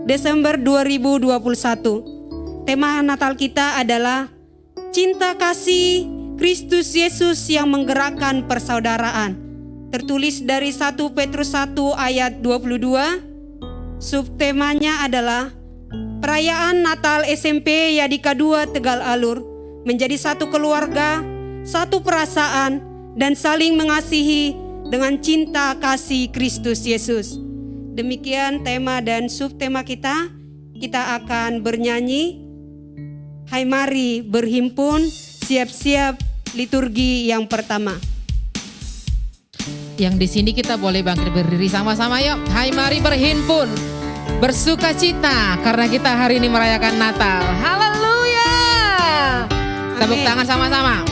Desember 2021. Tema Natal kita adalah Cinta Kasih Kristus Yesus yang menggerakkan persaudaraan. Tertulis dari 1 Petrus 1 ayat 22. Subtemanya adalah perayaan Natal SMP Yadika 2 Tegal Alur menjadi satu keluarga, satu perasaan, dan saling mengasihi dengan cinta kasih Kristus Yesus. Demikian tema dan subtema kita. Kita akan bernyanyi Hai mari berhimpun, siap-siap liturgi yang pertama. Yang di sini kita boleh bangkit berdiri sama-sama yuk. Hai mari berhimpun, bersukacita karena kita hari ini merayakan Natal. Haleluya. Tepuk tangan sama-sama.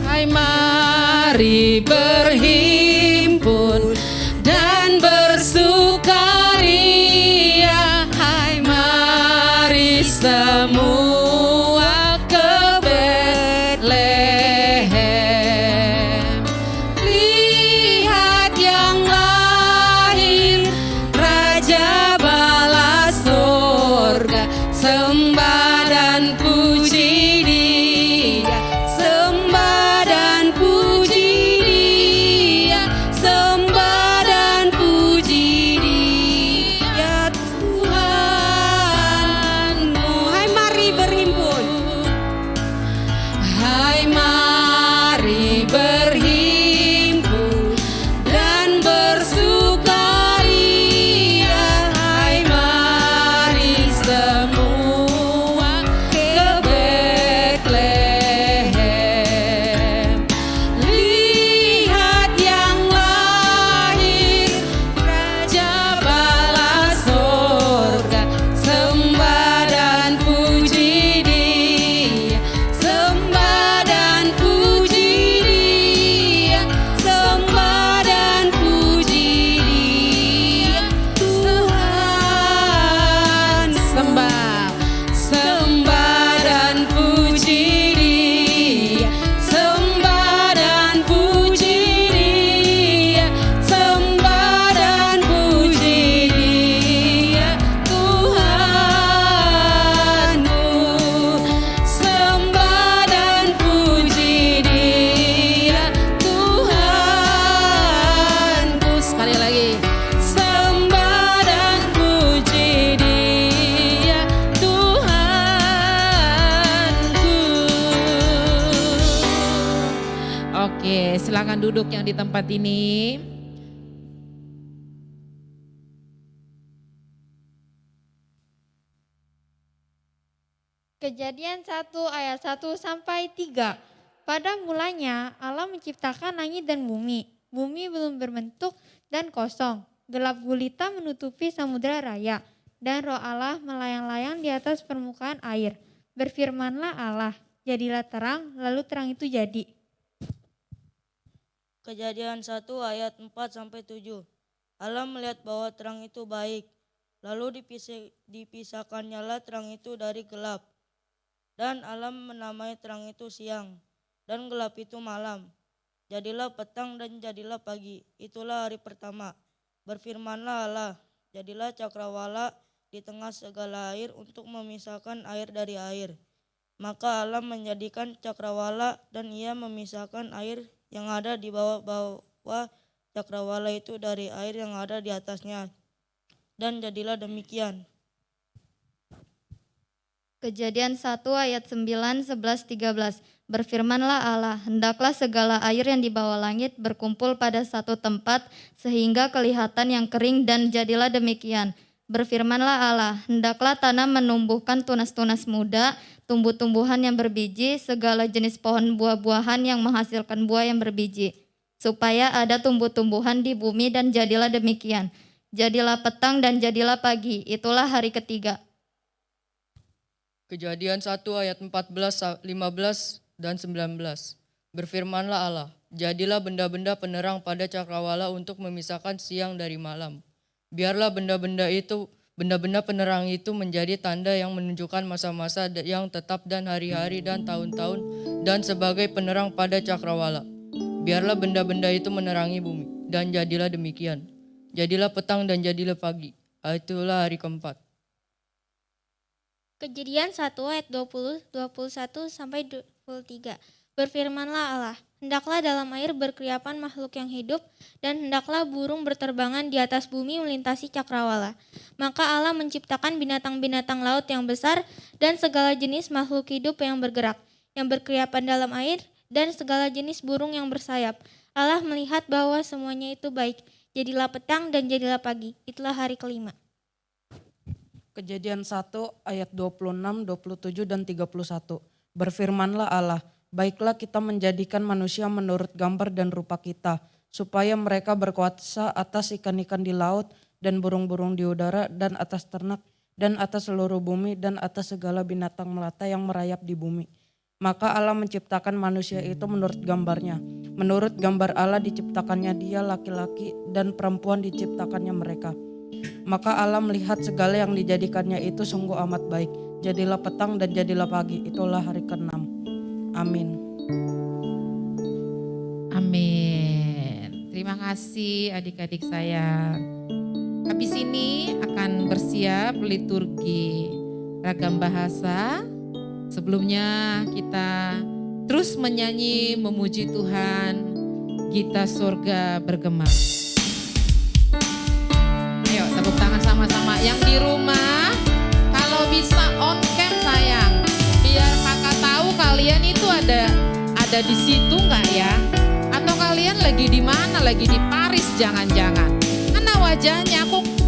Hai mari berhimpun dan bersukaria. Hai mari semua ke Betlehem. Lihat yang lahir, Raja bala sorga. Sembah dan puji Dia, sembah dan puji Dia, sembah dan puji Dia Tuhanmu. Hai mari berhimpun. Hai mari berhimpun dan bersukaria. Hai mari semua ke Betlehem. Lihat yang lahir, Raja bala sorga. Sembah dan puji Dia, sembah dan puji Dia, sembah dan puji Dia Tuhan. Sembah dan puji Dia, sembah dan puji Dia, sembah dan puji Dia Tuhanmu. Sembah dan puji Dia Tuhanku. Sekali lagi. Sembah dan puji Dia Tuhanku. Oke, silakan duduk yang di tempat ini. Kejadian 1 ayat 1 sampai 3. Pada mulanya Allah menciptakan langit dan bumi. Bumi belum berbentuk dan kosong. Gelap gulita menutupi samudera raya. Dan roh Allah melayang-layang di atas permukaan air. Berfirmanlah Allah, jadilah terang, lalu terang itu jadi. Kejadian 1 ayat 4 sampai 7. Allah melihat bahwa terang itu baik. Lalu dipisahkannyalah terang itu dari gelap. Dan Allah menamai terang itu siang, dan gelap itu malam. Jadilah petang dan jadilah pagi. Itulah hari pertama. Berfirmanlah Allah, jadilah cakrawala di tengah segala air untuk memisahkan air dari air. Maka Allah menjadikan cakrawala dan Ia memisahkan air yang ada di bawah cakrawala itu dari air yang ada di atasnya. Dan jadilah demikian. Kejadian 1 ayat 9, 11, 13. Berfirmanlah Allah, hendaklah segala air yang di bawah langit berkumpul pada satu tempat sehingga kelihatan yang kering, dan jadilah demikian. Berfirmanlah Allah, hendaklah tanah menumbuhkan tunas-tunas muda, tumbuh-tumbuhan yang berbiji, segala jenis pohon buah-buahan yang menghasilkan buah yang berbiji, supaya ada tumbuh-tumbuhan di bumi, dan jadilah demikian. Jadilah petang dan jadilah pagi, itulah hari ketiga. Kejadian 1 ayat 14, 15, dan 19. Berfirmanlah Allah, jadilah benda-benda penerang pada cakrawala untuk memisahkan siang dari malam. Biarlah benda-benda penerang itu menjadi tanda yang menunjukkan masa-masa yang tetap dan hari-hari dan tahun-tahun, dan sebagai penerang pada cakrawala. Biarlah benda-benda itu menerangi bumi, dan jadilah demikian. Jadilah petang dan jadilah pagi. Itulah hari keempat. Kejadian 1 ayat 20, 21 sampai 23. Berfirmanlah Allah, hendaklah dalam air berkeriapan makhluk yang hidup, dan hendaklah burung berterbangan di atas bumi melintasi cakrawala. Maka Allah menciptakan binatang-binatang laut yang besar dan segala jenis makhluk hidup yang bergerak, yang berkeriapan dalam air, dan segala jenis burung yang bersayap. Allah melihat bahwa semuanya itu baik. Jadilah petang dan jadilah pagi. Itulah hari kelima. Kejadian 1 ayat 26, 27 dan 31. Berfirmanlah Allah, baiklah kita menjadikan manusia menurut gambar dan rupa kita, supaya mereka berkuasa atas ikan-ikan di laut dan burung-burung di udara dan atas ternak dan atas seluruh bumi dan atas segala binatang melata yang merayap di bumi. Maka Allah menciptakan manusia itu menurut gambarnya. Menurut gambar Allah diciptakannya dia, laki-laki dan perempuan diciptakannya mereka. Maka Allah melihat segala yang dijadikannya itu sungguh amat baik. Jadilah petang dan jadilah pagi. Itulah hari ke-6. Amin. Amin. Terima kasih adik-adik saya. Habis ini akan bersiap liturgi ragam bahasa. Sebelumnya kita terus menyanyi memuji Tuhan, Gita Surga Bergema. Ayo tepuk tangan sama-sama. Yang di rumah kalau bisa on cam sayang, biar kakak tahu kalian itu ada di situ nggak ya? Atau kalian lagi di mana? Lagi di Paris jangan-jangan? Mana wajahnya aku?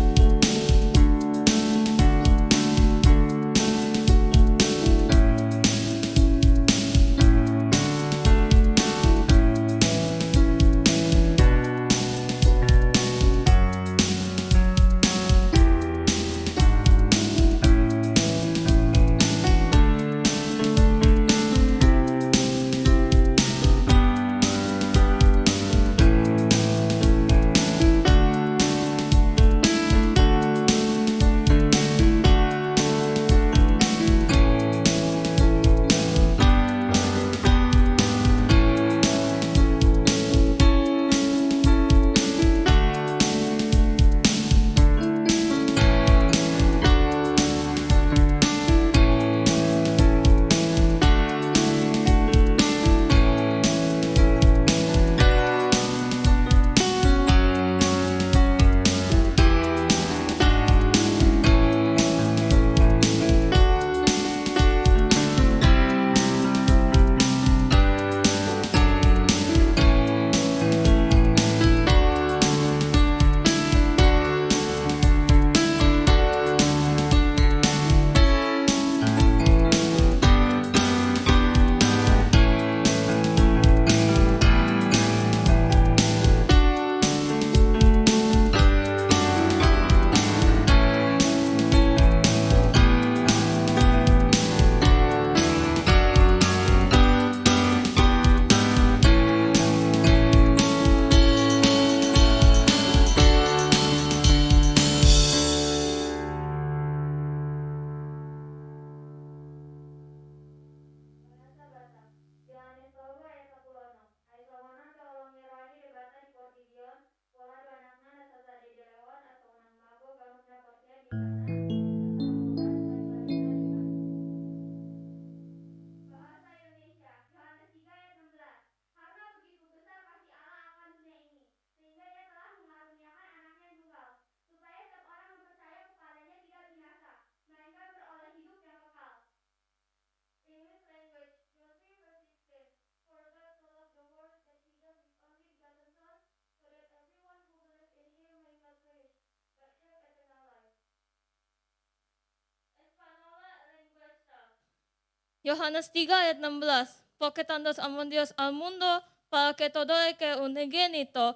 Yohanes 3 ayat 16. Porque tanto amó Dios al mundo para que todo el que unigénito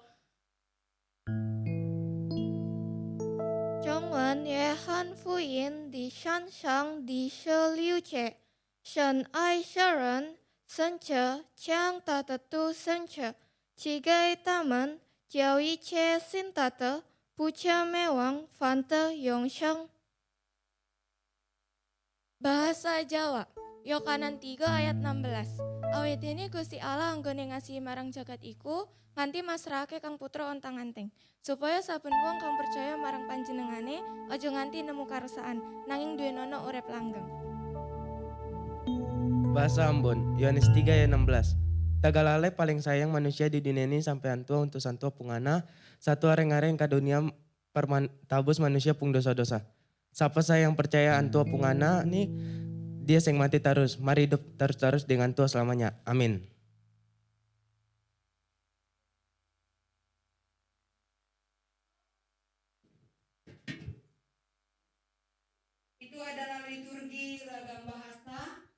中文约翰福音第3章第16节，神爱世人，甚至将他的独生子赐给他们，叫一切信他的不至灭亡，反得永生。 Bahasa Jawa, Yohanan 3 ayat 16. Awit ini Gusti Allah anggone ngasihi marang jagat iku nganti masrahake Kang Putra ontang-anting supaya saben wong kang percaya marang panjenengane aja nganti nemu karesaan nanging duwe nono urip langgeng. Bahasa Ambon, Yohanes 3 ayat 16. Tagalale paling sayang manusia di dunia ini sampai antua untuk santua pungana, satu areng-areng ka dunia tabus manusia pung dosa-dosa. Siapa saya yang percaya antua pungana nih, dia yang mati terus, mari hidup terus-terus dengan Tuhan selamanya. Amin. Itu adalah liturgi ragam bahasa.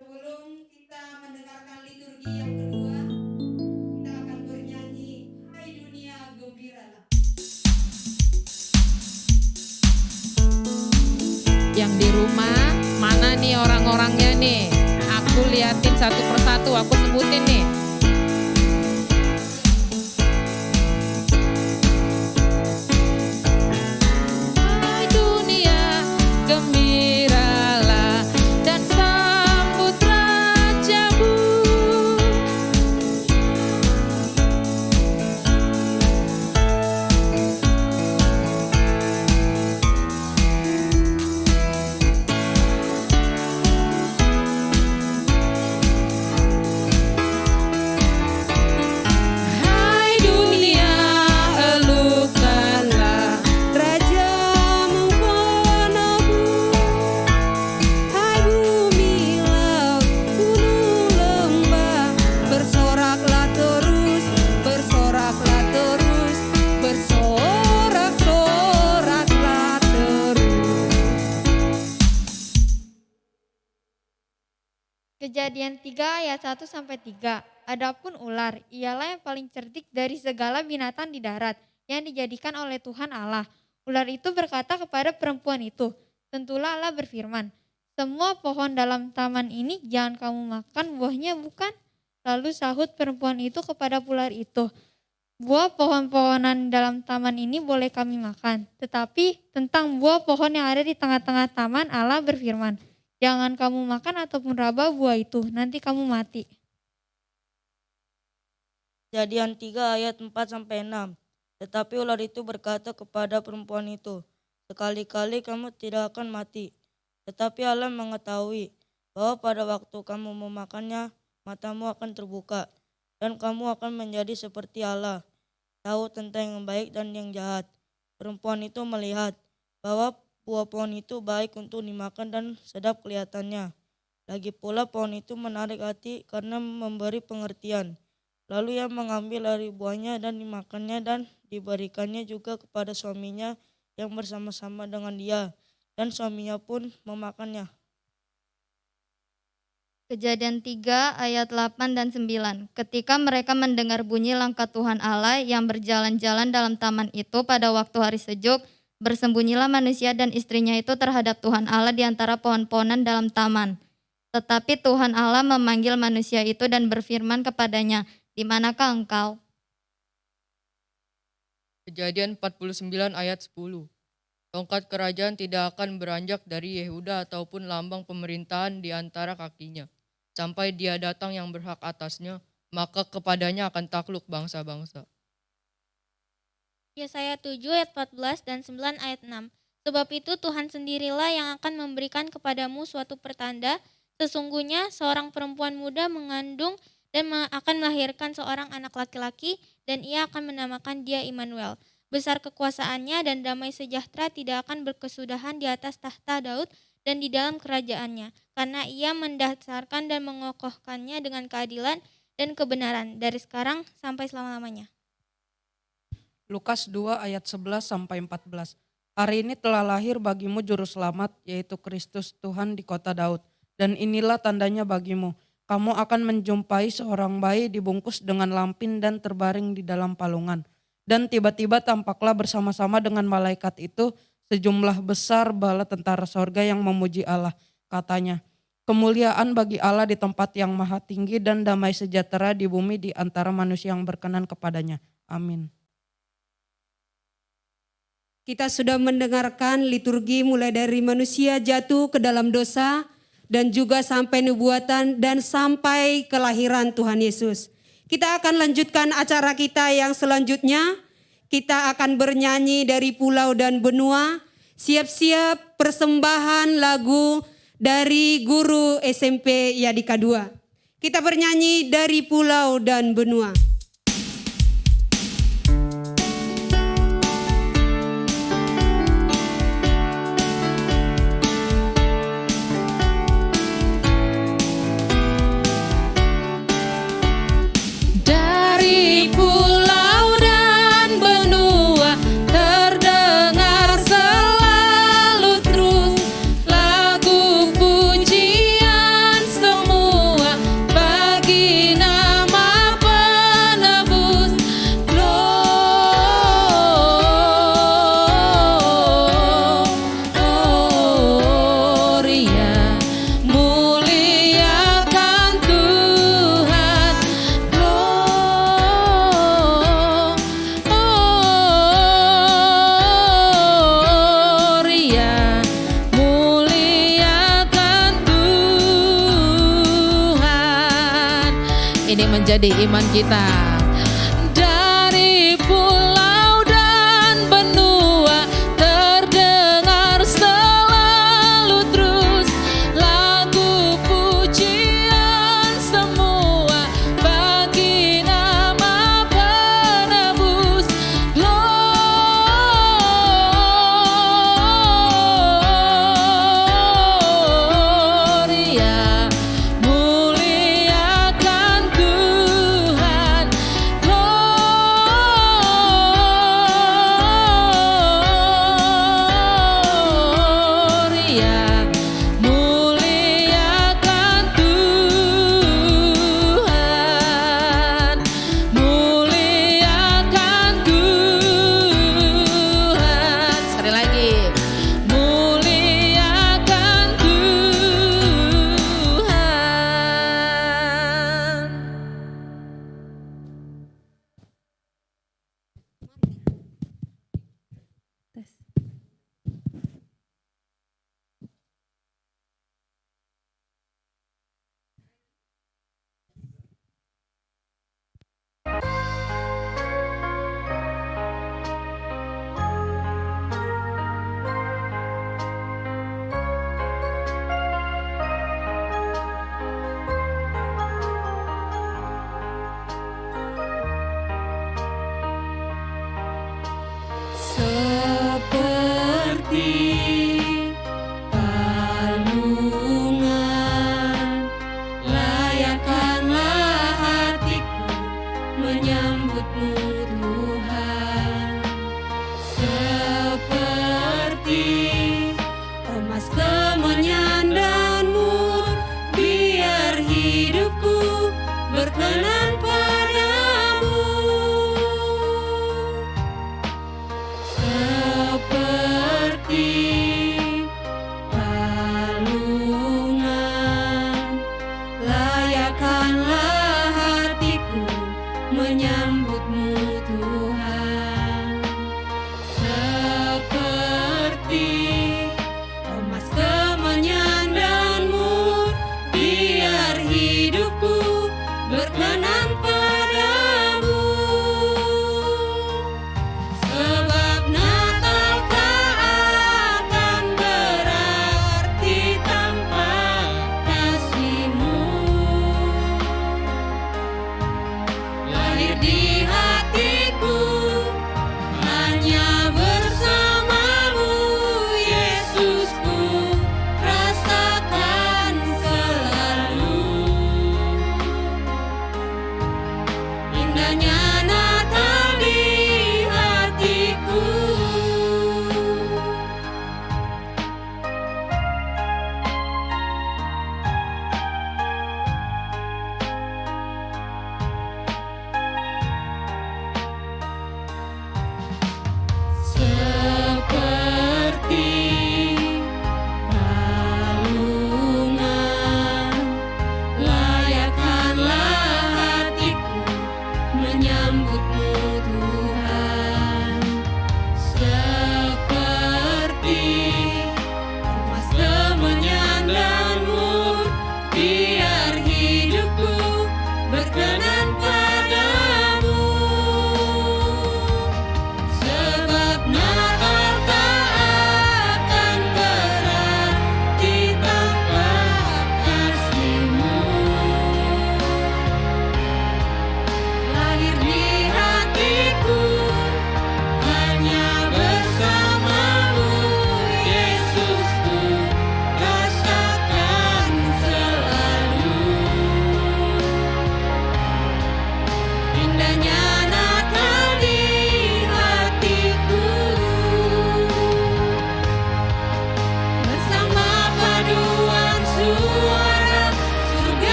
Sebelum kita mendengarkan liturgi yang kedua, kita akan bernyanyi Hai Dunia Gembiralah. Yang di rumah, mana nih orang-orangnya nih? Aku liatin satu persatu, aku sebutin nih. Hai dunia, gembiralah dan sambut Rajamu. Hai dunia, elukkanlah Rajamu penabuh. Hai bumi, laut, gunung, lembah, bersoraklah terus, bersoraklah terus, bersorak-soraklah terus. Kejadian 3 ayat 1 sampai 3. Adapun ular, ialah yang paling cerdik dari segala binatang di darat yang dijadikan oleh Tuhan Allah. Ular itu berkata kepada perempuan itu, tentulah Allah berfirman, semua pohon dalam taman ini jangan kamu makan buahnya bukan? Lalu sahut perempuan itu kepada ular itu, buah pohon-pohonan dalam taman ini boleh kami makan. Tetapi tentang buah pohon yang ada di tengah-tengah taman Allah berfirman, jangan kamu makan ataupun raba buah itu, nanti kamu mati. Kejadian 3 ayat 4 sampai 6. Tetapi ular itu berkata kepada perempuan itu, sekali-kali kamu tidak akan mati. Tetapi Allah mengetahui bahwa pada waktu kamu memakannya, matamu akan terbuka dan kamu akan menjadi seperti Allah, tahu tentang yang baik dan yang jahat. Perempuan itu melihat bahwa buah pohon itu baik untuk dimakan dan sedap kelihatannya. Lagi pula pohon itu menarik hati karena memberi pengertian. Lalu ia mengambil dari buahnya dan dimakannya dan diberikannya juga kepada suaminya yang bersama-sama dengan dia. Dan suaminya pun memakannya. Kejadian 3 ayat 8 dan 9. Ketika mereka mendengar bunyi langkah Tuhan Allah yang berjalan-jalan dalam taman itu pada waktu hari sejuk, bersembunyilah manusia dan istrinya itu terhadap Tuhan Allah di antara pohon-pohonan dalam taman. Tetapi Tuhan Allah memanggil manusia itu dan berfirman kepadanya, di manakah engkau? Kejadian 49 ayat 10. Tongkat kerajaan tidak akan beranjak dari Yehuda ataupun lambang pemerintahan di antara kakinya, sampai dia datang yang berhak atasnya, maka kepadanya akan takluk bangsa-bangsa. Yesaya 7 ayat 14 dan 9 ayat 6. Sebab itu Tuhan sendirilah yang akan memberikan kepadamu suatu pertanda, sesungguhnya seorang perempuan muda mengandung dan akan melahirkan seorang anak laki-laki dan ia akan menamakan dia Immanuel. Besar kekuasaannya dan damai sejahtera tidak akan berkesudahan di atas tahta Daud dan di dalam kerajaannya, karena ia mendasarkan dan mengokohkannya dengan keadilan dan kebenaran dari sekarang sampai selama-lamanya. Lukas 2 ayat 11 sampai 14. Hari ini telah lahir bagimu juru selamat, yaitu Kristus Tuhan di kota Daud. Dan inilah tandanya bagimu, kamu akan menjumpai seorang bayi dibungkus dengan lampin dan terbaring di dalam palungan. Dan tiba-tiba tampaklah bersama-sama dengan malaikat itu sejumlah besar bala tentara sorga yang memuji Allah. Katanya, kemuliaan bagi Allah di tempat yang maha tinggi dan damai sejahtera di bumi di antara manusia yang berkenan kepadanya. Amin. Kita sudah mendengarkan liturgi mulai dari manusia jatuh ke dalam dosa, dan juga sampai nubuatan dan sampai kelahiran Tuhan Yesus. Kita akan lanjutkan acara kita yang selanjutnya. Kita akan bernyanyi dari pulau dan benua. Siap-siap persembahan lagu dari guru SMP Yadika 2. Kita bernyanyi dari pulau dan benua. Dari pulau dan benua terdengar selalu terus lagu pujian semua bagi nama penebus. Gloria, muliakan Tuhan. Gloria, muliakan Tuhan. Ini menjadi iman kita. Dari pulau dan benua terdengar selalu terus lagu pujian semua bagi nama penebus. Gloria, muliakan Tuhan. Gloria, muliakan Tuhan. Muliakan Tuhan. Sekali lagi. Muliakan Tuhan. Seperti palungan, layakkanlah hatiku menyambutmu Tuhan. Seperti emas kemenyan dan mur, biar hidupku berkenan padamu. Seperti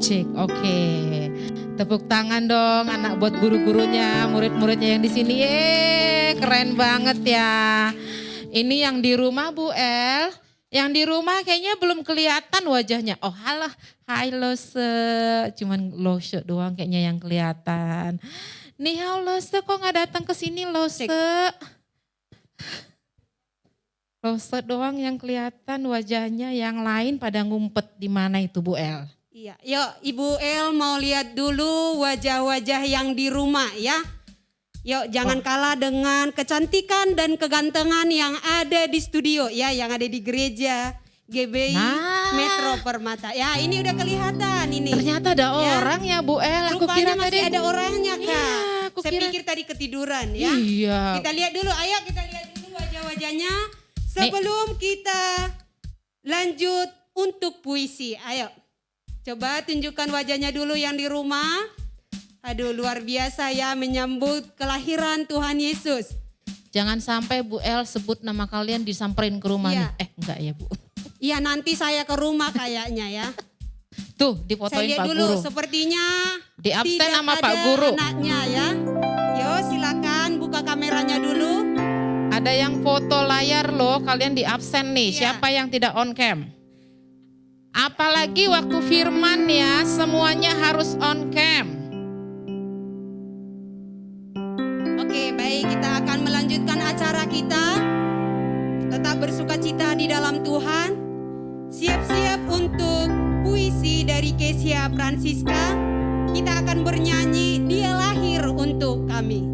cek. Oke. Tepuk tangan dong anak buat guru-gurunya, murid-muridnya yang di sini. Keren banget ya. Ini yang di rumah Bu El. Yang di rumah kayaknya belum kelihatan wajahnya. Oh halah, hai Lose. Cuman Lose doang kayaknya yang kelihatan. Nih hao Lose, kok gak datang ke sini Lose? Lose doang yang kelihatan wajahnya, yang lain pada ngumpet di mana itu Bu El? Iya, yuk Ibu El mau lihat dulu wajah-wajah yang di rumah ya. Yuk jangan kalah dengan kecantikan dan kegantengan yang ada di studio ya, yang ada di gereja GBI Metro Permata. Ya ini udah kelihatan ini. Ternyata ada orang ya Bu El. Aku Rupanya kira masih tadi ada orangnya Kak. Iya, aku Saya kira. pikir tadi ketiduran ya. Iya. Kita lihat dulu, ayo kita lihat dulu wajah-wajahnya. Sebelum kita lanjut untuk puisi, ayo. Coba tunjukkan wajahnya dulu yang di rumah. Aduh luar biasa ya menyambut kelahiran Tuhan Yesus. Jangan sampai Bu El sebut nama kalian disamperin ke rumah Iya. nih. Enggak ya Bu. Iya nanti saya ke rumah kayaknya ya. Tuh Saya difotoin lihat Pak dulu Guru. sepertinya Di absen tidak sama Pak ada Guru. anaknya ya. Yo silakan buka kameranya dulu. Ada yang foto layar loh, kalian di absen nih. Iya. Siapa yang tidak on cam? Apalagi waktu firman ya, semuanya harus on cam. Oke baik, kita akan melanjutkan acara kita. Tetap bersukacita di dalam Tuhan. Siap-siap untuk puisi dari Kesia Francisca. Kita akan bernyanyi Dia Lahir Untuk Kami.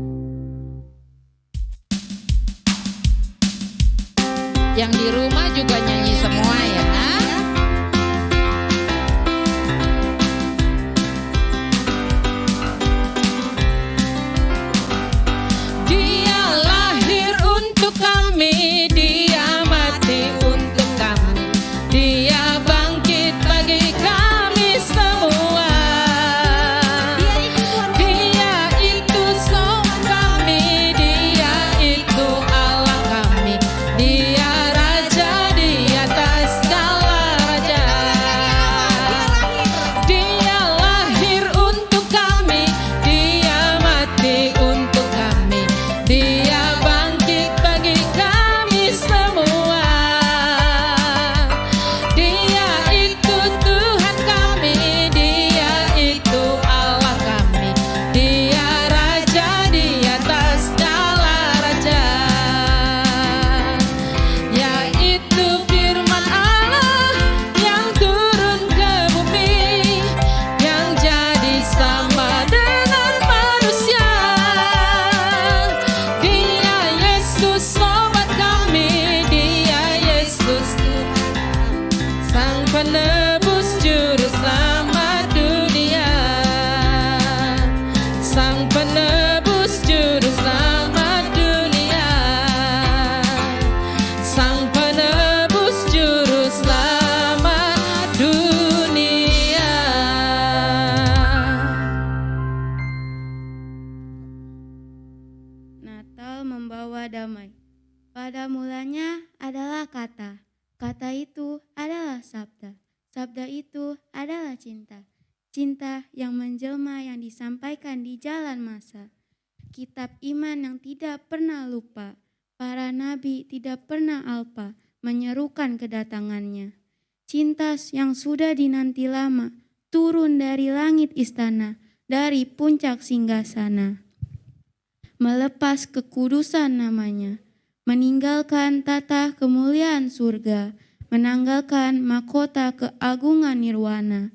Yang di rumah juga nyanyi semua ya. Dia lahir untuk kami, dia mati untuk kami, dia bangkit bagi kami semua. Dia itu sobat kami, dia itu Allah kami, dia raja di atas segala raja. Dia lahir untuk kami, dia mati untuk kami, dia bangkit bagi kami semua. Dia itu Tuhan kami, dia itu Allah kami, dia raja di atas segala raja. Yaitu firman Allah yang turun ke bumi, yang jadi sama dengan manusia. Dia Yesus sobat kami, dia Yesus Sang penebus juru selamat dunia. Sang penebus juru selamat dunia. Sang penebus juru selamat dunia. Natal membawa damai. Pada mulanya adalah kata. Kata itu adalah sabda. Sabda itu adalah cinta. Cinta yang menjelma yang disampaikan di jalan masa. Kitab iman yang tidak pernah lupa. Para nabi tidak pernah alpa menyerukan kedatangannya. Cinta yang sudah dinanti lama turun dari langit istana, dari puncak singgasana. Melepas kekudusan namanya, meninggalkan tata kemuliaan surga, menanggalkan mahkota keagungan nirwana,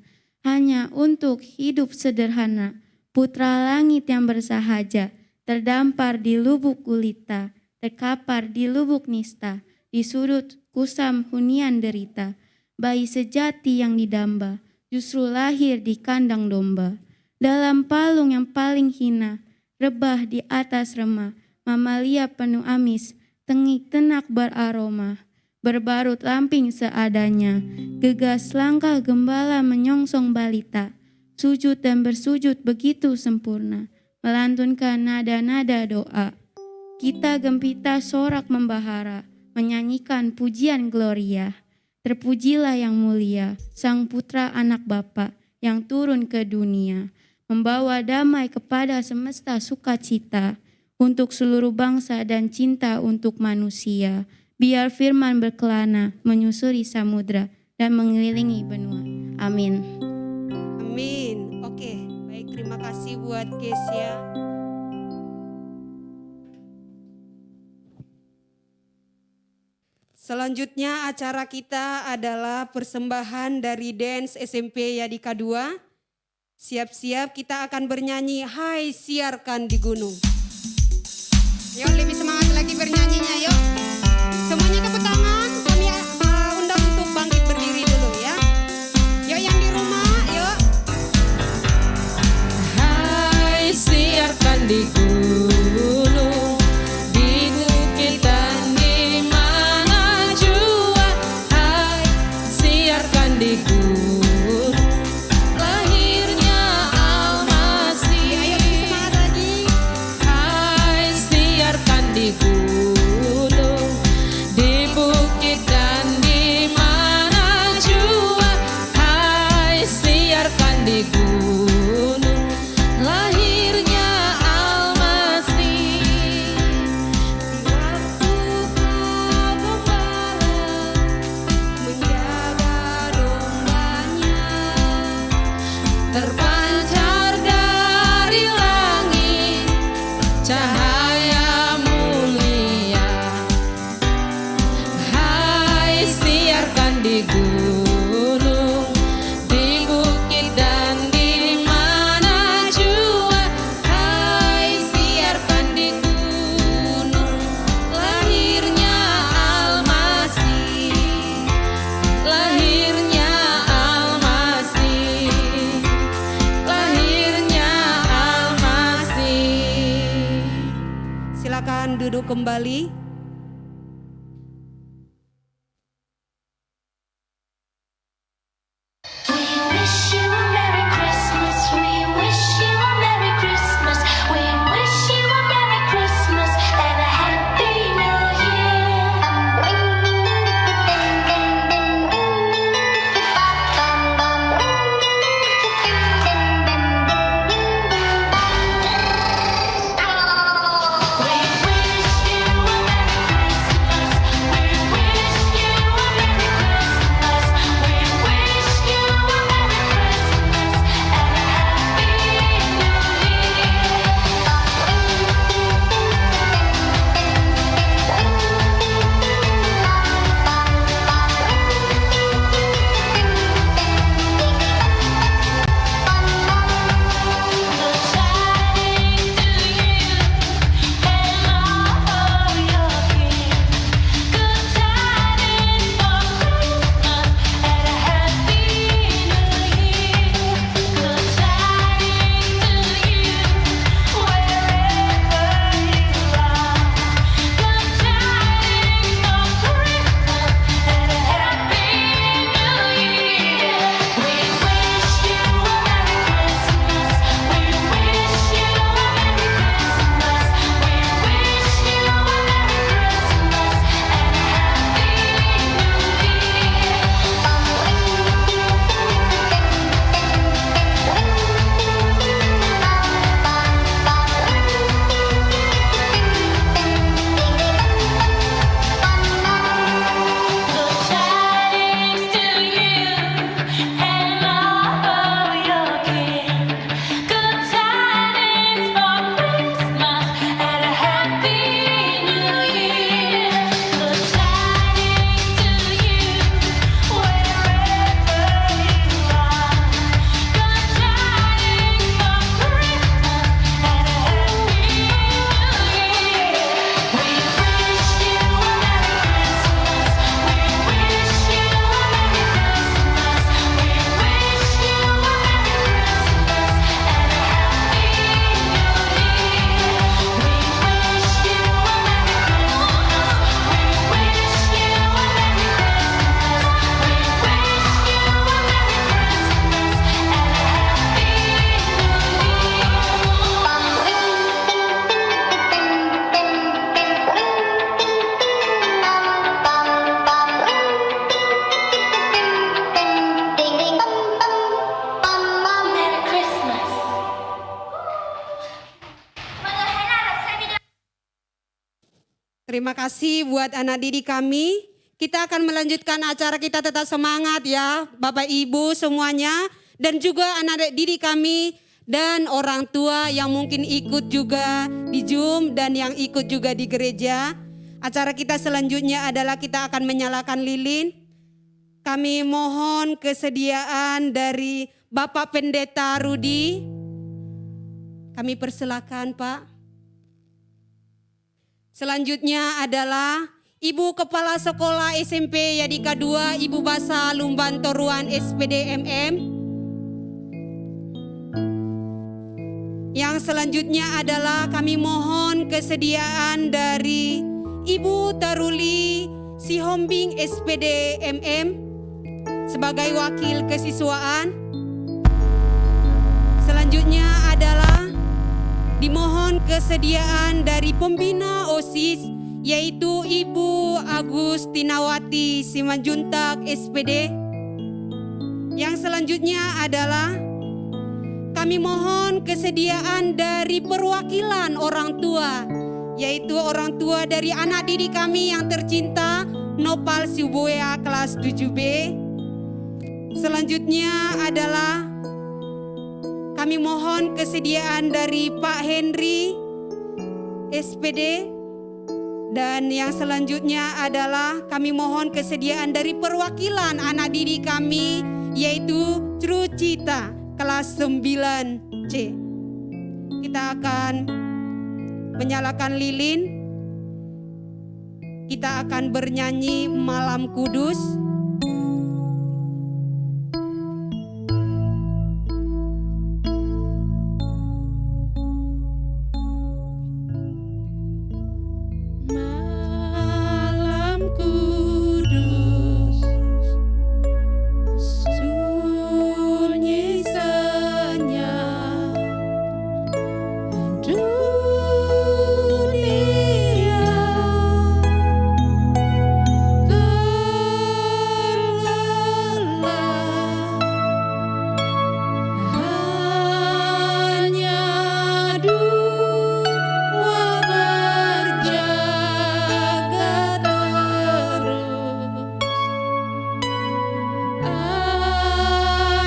hanya untuk hidup sederhana, putra langit yang bersahaja, terdampar di lubuk gulita, terkapar di lubuk nista, di sudut kusam hunian derita, bayi sejati yang didamba, justru lahir di kandang domba, dalam palung yang paling hina, rebah di atas remah, mamalia penuh amis, tengik tenak beraroma, berbarut lamping seadanya, gegas langkah gembala menyongsong balita, sujud dan bersujud begitu sempurna, melantunkan nada-nada doa. Kita gempita sorak membahara, menyanyikan pujian gloria. Terpujilah yang mulia, Sang Putra Anak Bapa, yang turun ke dunia, membawa damai kepada semesta sukacita untuk seluruh bangsa dan cinta untuk manusia. Biar firman berkelana menyusuri samudra dan mengelilingi benua. Amin. Amin. Oke, baik, terima kasih buat Kesia. Selanjutnya acara kita adalah persembahan dari Dance SMP Yadika 2. Siap-siap kita akan bernyanyi Hai Siarkan di Gunung. Yuk lebih semangat lagi bernyanyinya yuk. Semuanya tepuk tangan, kami undang untuk bangkit berdiri dulu ya. Yuk yang di rumah, yuk. Hai siarkan di gunung, di bukit dan di mana jua. Hai siarkan di gunung, lahirnya Al-Masih. Ayo lebih semangat lagi. Hai siarkan di gunung, di bukit dan di mana jua. Hai siarkan di gunung, lahirnya Al-Masih. Di waktu kau gembala menjaga dombanya, Terpancar dari langit cahaya mulia. Hai siarkan di gunung, di bukit dan di mana jua. Hai siarkan di gunung, lahirnya Al-Masih. Lahirnya Al-Masih. Lahirnya Al-Masih. silakan duduk kembali. We wish you a Merry Christmas. We wish you a Merry Christmas. We wish you a Merry Christmas and a Happy New Year. We wish you a Merry Terima kasih buat anak didik kami. Kita akan melanjutkan acara kita, tetap semangat ya Bapak Ibu semuanya. Dan juga anak didik kami dan orang tua yang mungkin ikut juga di Zoom dan yang ikut juga di gereja. Acara kita selanjutnya adalah kita akan menyalakan lilin. Kami mohon kesediaan dari Bapak Pendeta Rudi. Kami persilakan Pak. Selanjutnya adalah Ibu Kepala Sekolah SMP Yadika 2, Ibu Basa Lumbantoruan SPD MM. Yang selanjutnya adalah kami mohon kesediaan dari Ibu Taruli Sihombing SPD MM sebagai wakil kesiswaan. Selanjutnya adalah dimohon kesediaan dari pembina OSIS yaitu Ibu Agustinawati Simanjuntak SPD. Yang selanjutnya adalah kami mohon kesediaan dari perwakilan orang tua yaitu orang tua dari anak didik kami yang tercinta Nopal Sibuea kelas 7B. Selanjutnya adalah kami mohon kesediaan dari Pak Henry SPD. Dan yang selanjutnya adalah kami mohon kesediaan dari perwakilan anak didik kami yaitu Trucita kelas 9C. Kita akan menyalakan lilin. Kita akan bernyanyi Malam Kudus. Malam kudus, sunyi senyap, dunia terlelap, hanya dua berjaga terus.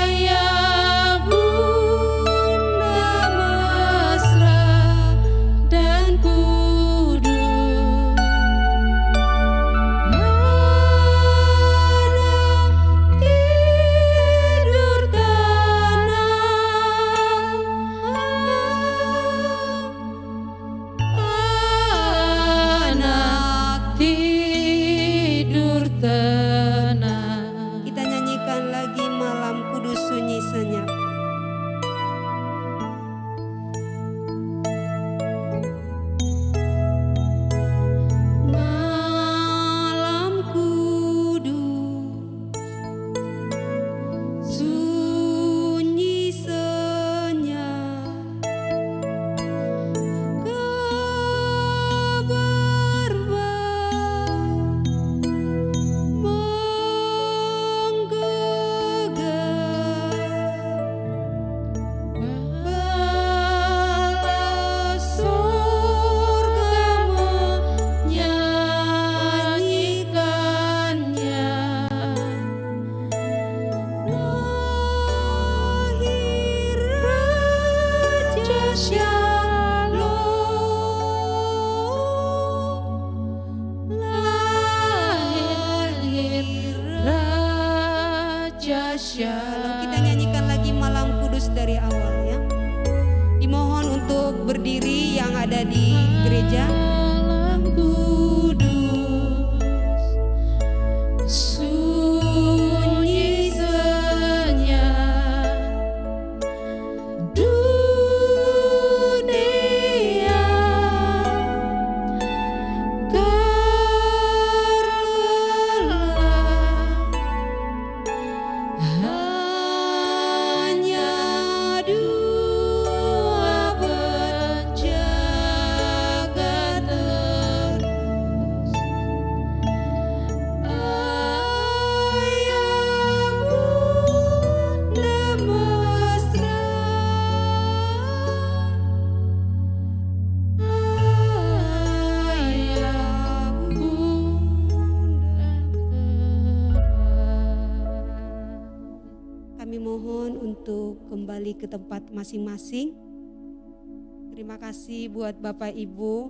Ayah bunda mesra dan kudus. Anak tidur tenang. Kita nyanyikan lagi Malam Kudus Sunyi Senyap. Malam kudus, sunyi senyap, kabar baik menggegah, balas surga menyanyikannya. Lahir Raja Shalom, lahir Raja Shalom. Kita nyanyikan lagi Malam Kudus dari awal ya. Dimohon untuk berdiri yang ada di gereja. Malam kudus, sunyi senyap, dunia terlelap, hanya dua berjaga untuk kembali ke tempat masing-masing. Terima kasih buat Bapak Ibu.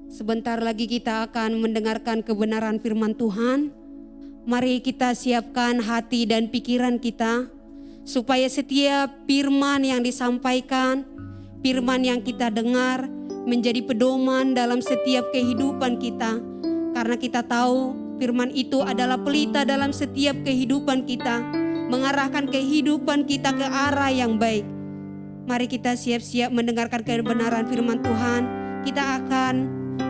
Sebentar lagi kita akan mendengarkan kebenaran firman Tuhan. Mari kita siapkan hati dan pikiran kita supaya setiap firman yang disampaikan, firman yang kita dengar menjadi pedoman dalam setiap kehidupan kita. Karena kita tahu firman itu adalah pelita dalam setiap kehidupan kita, mengarahkan kehidupan kita ke arah yang baik. Mari kita siap-siap mendengarkan kebenaran firman Tuhan. Kita akan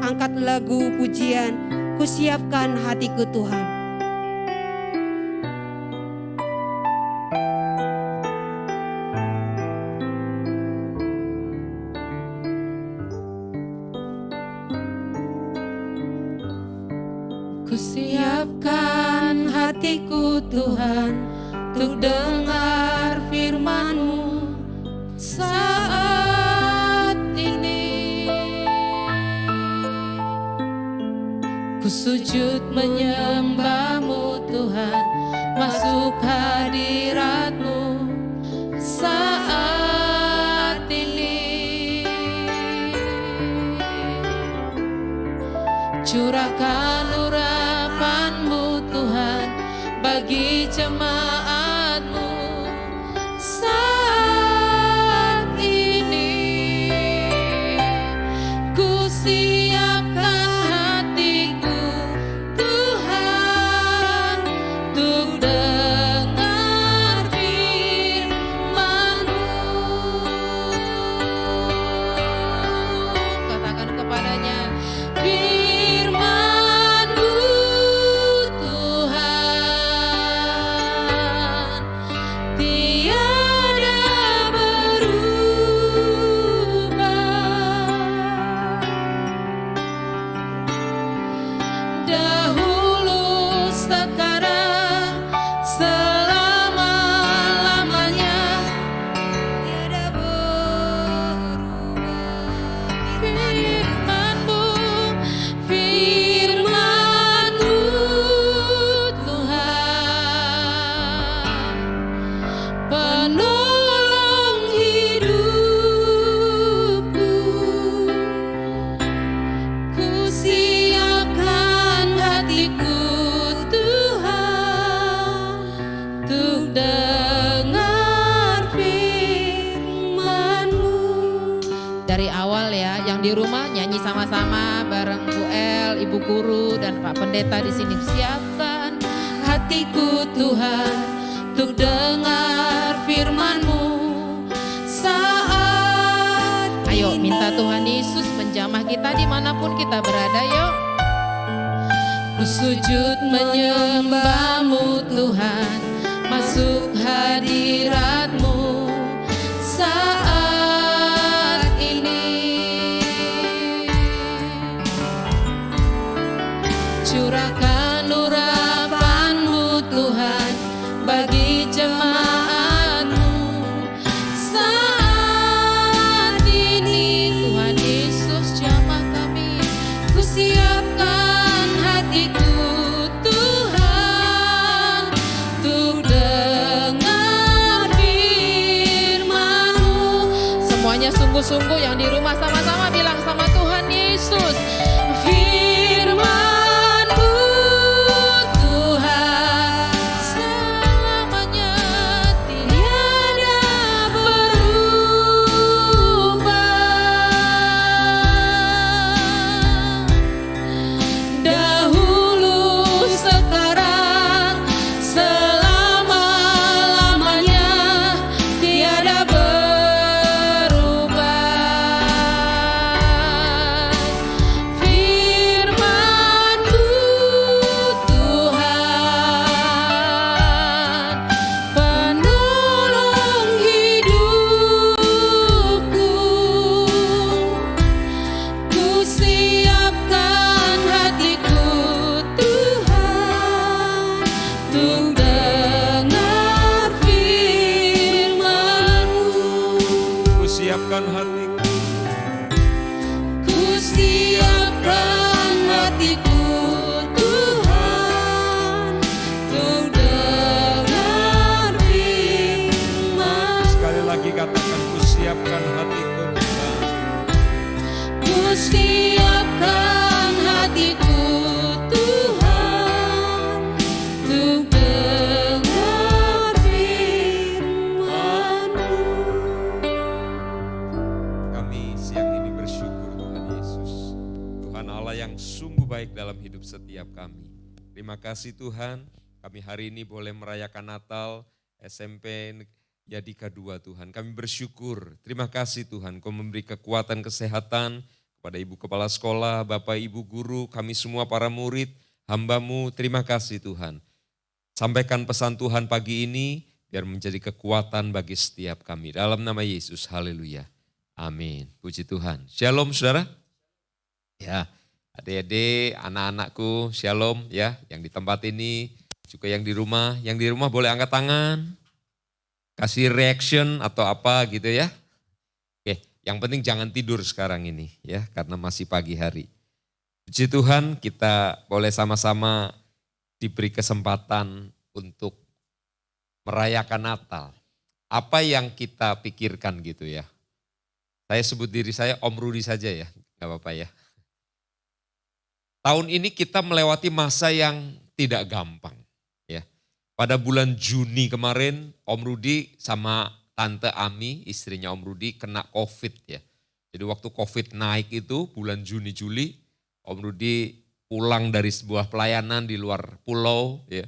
angkat lagu pujian, Kusiapkan Hatiku Tuhan. Kusiapkan hatiku Tuhan untuk dengar firman-Mu saat ini. Ku sujud menyembah-Mu Tuhan, masuk hadirat-Mu saat ini. Curahkan urapan-Mu Tuhan bagi jemaat-Mu saat ini. Ku siapkan hatiku Tuhan untuk dengar firman-Mu. Katakan kepadanya, firman-Mu Tuhan tiada berubah. Dahulu, sekarang, selama-lamanya tiada berubah. Firman-Mu, firman-Mu Tuhan, penolong hidupku. Ku siapkan hatiku Tuhan untuk dengar firman-Mu. Dari awal ya, yang di rumah nyanyi sama-sama bareng Bu El, Ibu Guru dan Pak Pendeta di sini. Siapkan Hatiku Tuhan untuk dengar firman-Mu saat Ayo ini. minta Tuhan Yesus menjamah kita dimanapun kita berada, yuk. Ku sujud menyembah-Mu Tuhan, masuk hadirat-Mu saat ini. Curahkan urapan-Mu Tuhan bagi jemaat-Mu saat ini. Tuhan Yesus jamah kami. Ku siapkan hatiku Tuhan untuk dengar firman-Mu. Semuanya sungguh-sungguh yang di rumah sama-sama bilang sama Tuhan Yesus. Firman-Mu Tuhan selamanya tiada berubah. Dahulu, sekarang, selama-lamanya tiada berubah. Firman-Mu Tuhan, penolong hidupku. Ku siapkan hatiku Tuhan untuk dengar firman-Mu. Ku siapkan hatiku, Ku siapkan hatiku Tuhan dalam hidup setiap kami. Terima kasih Tuhan, kami hari ini boleh merayakan Natal SMP Yadika 2 Tuhan. Kami bersyukur, terima kasih Tuhan, Kau memberi kekuatan kesehatan kepada Ibu Kepala Sekolah, Bapak Ibu Guru, kami semua para murid, hamba-Mu, terima kasih Tuhan. Sampaikan pesan Tuhan pagi ini, biar menjadi kekuatan bagi setiap kami. Dalam nama Yesus, haleluya. Amin. Puji Tuhan. Shalom saudara. Ya, adik-adik, anak-anakku, shalom ya, yang di tempat ini, juga yang di rumah. Yang di rumah boleh angkat tangan, kasih reaction atau apa gitu ya. Oke, yang penting jangan tidur sekarang ini ya, karena masih pagi hari. Puji Tuhan, kita boleh sama-sama diberi kesempatan untuk merayakan Natal. Apa yang kita pikirkan gitu ya. Saya sebut diri saya Om Rudi saja ya, gak apa-apa ya. Tahun ini kita melewati masa yang tidak gampang ya. Pada bulan Juni kemarin Om Rudi sama Tante Ami, istrinya Om Rudi kena COVID ya. Jadi waktu COVID naik itu bulan Juni-Juli, Om Rudi pulang dari sebuah pelayanan di luar pulau ya.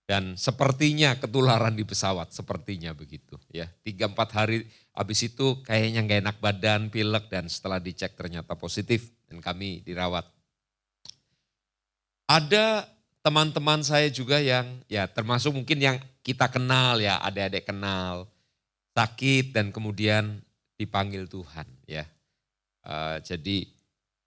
Dan sepertinya ketularan di pesawat, sepertinya begitu ya. 3-4 hari habis itu kayaknya gak enak badan, pilek, dan setelah dicek ternyata positif dan kami dirawat. Ada teman-teman saya juga yang ya termasuk mungkin yang kita kenal ya, adik-adik kenal, sakit dan kemudian dipanggil Tuhan ya. Jadi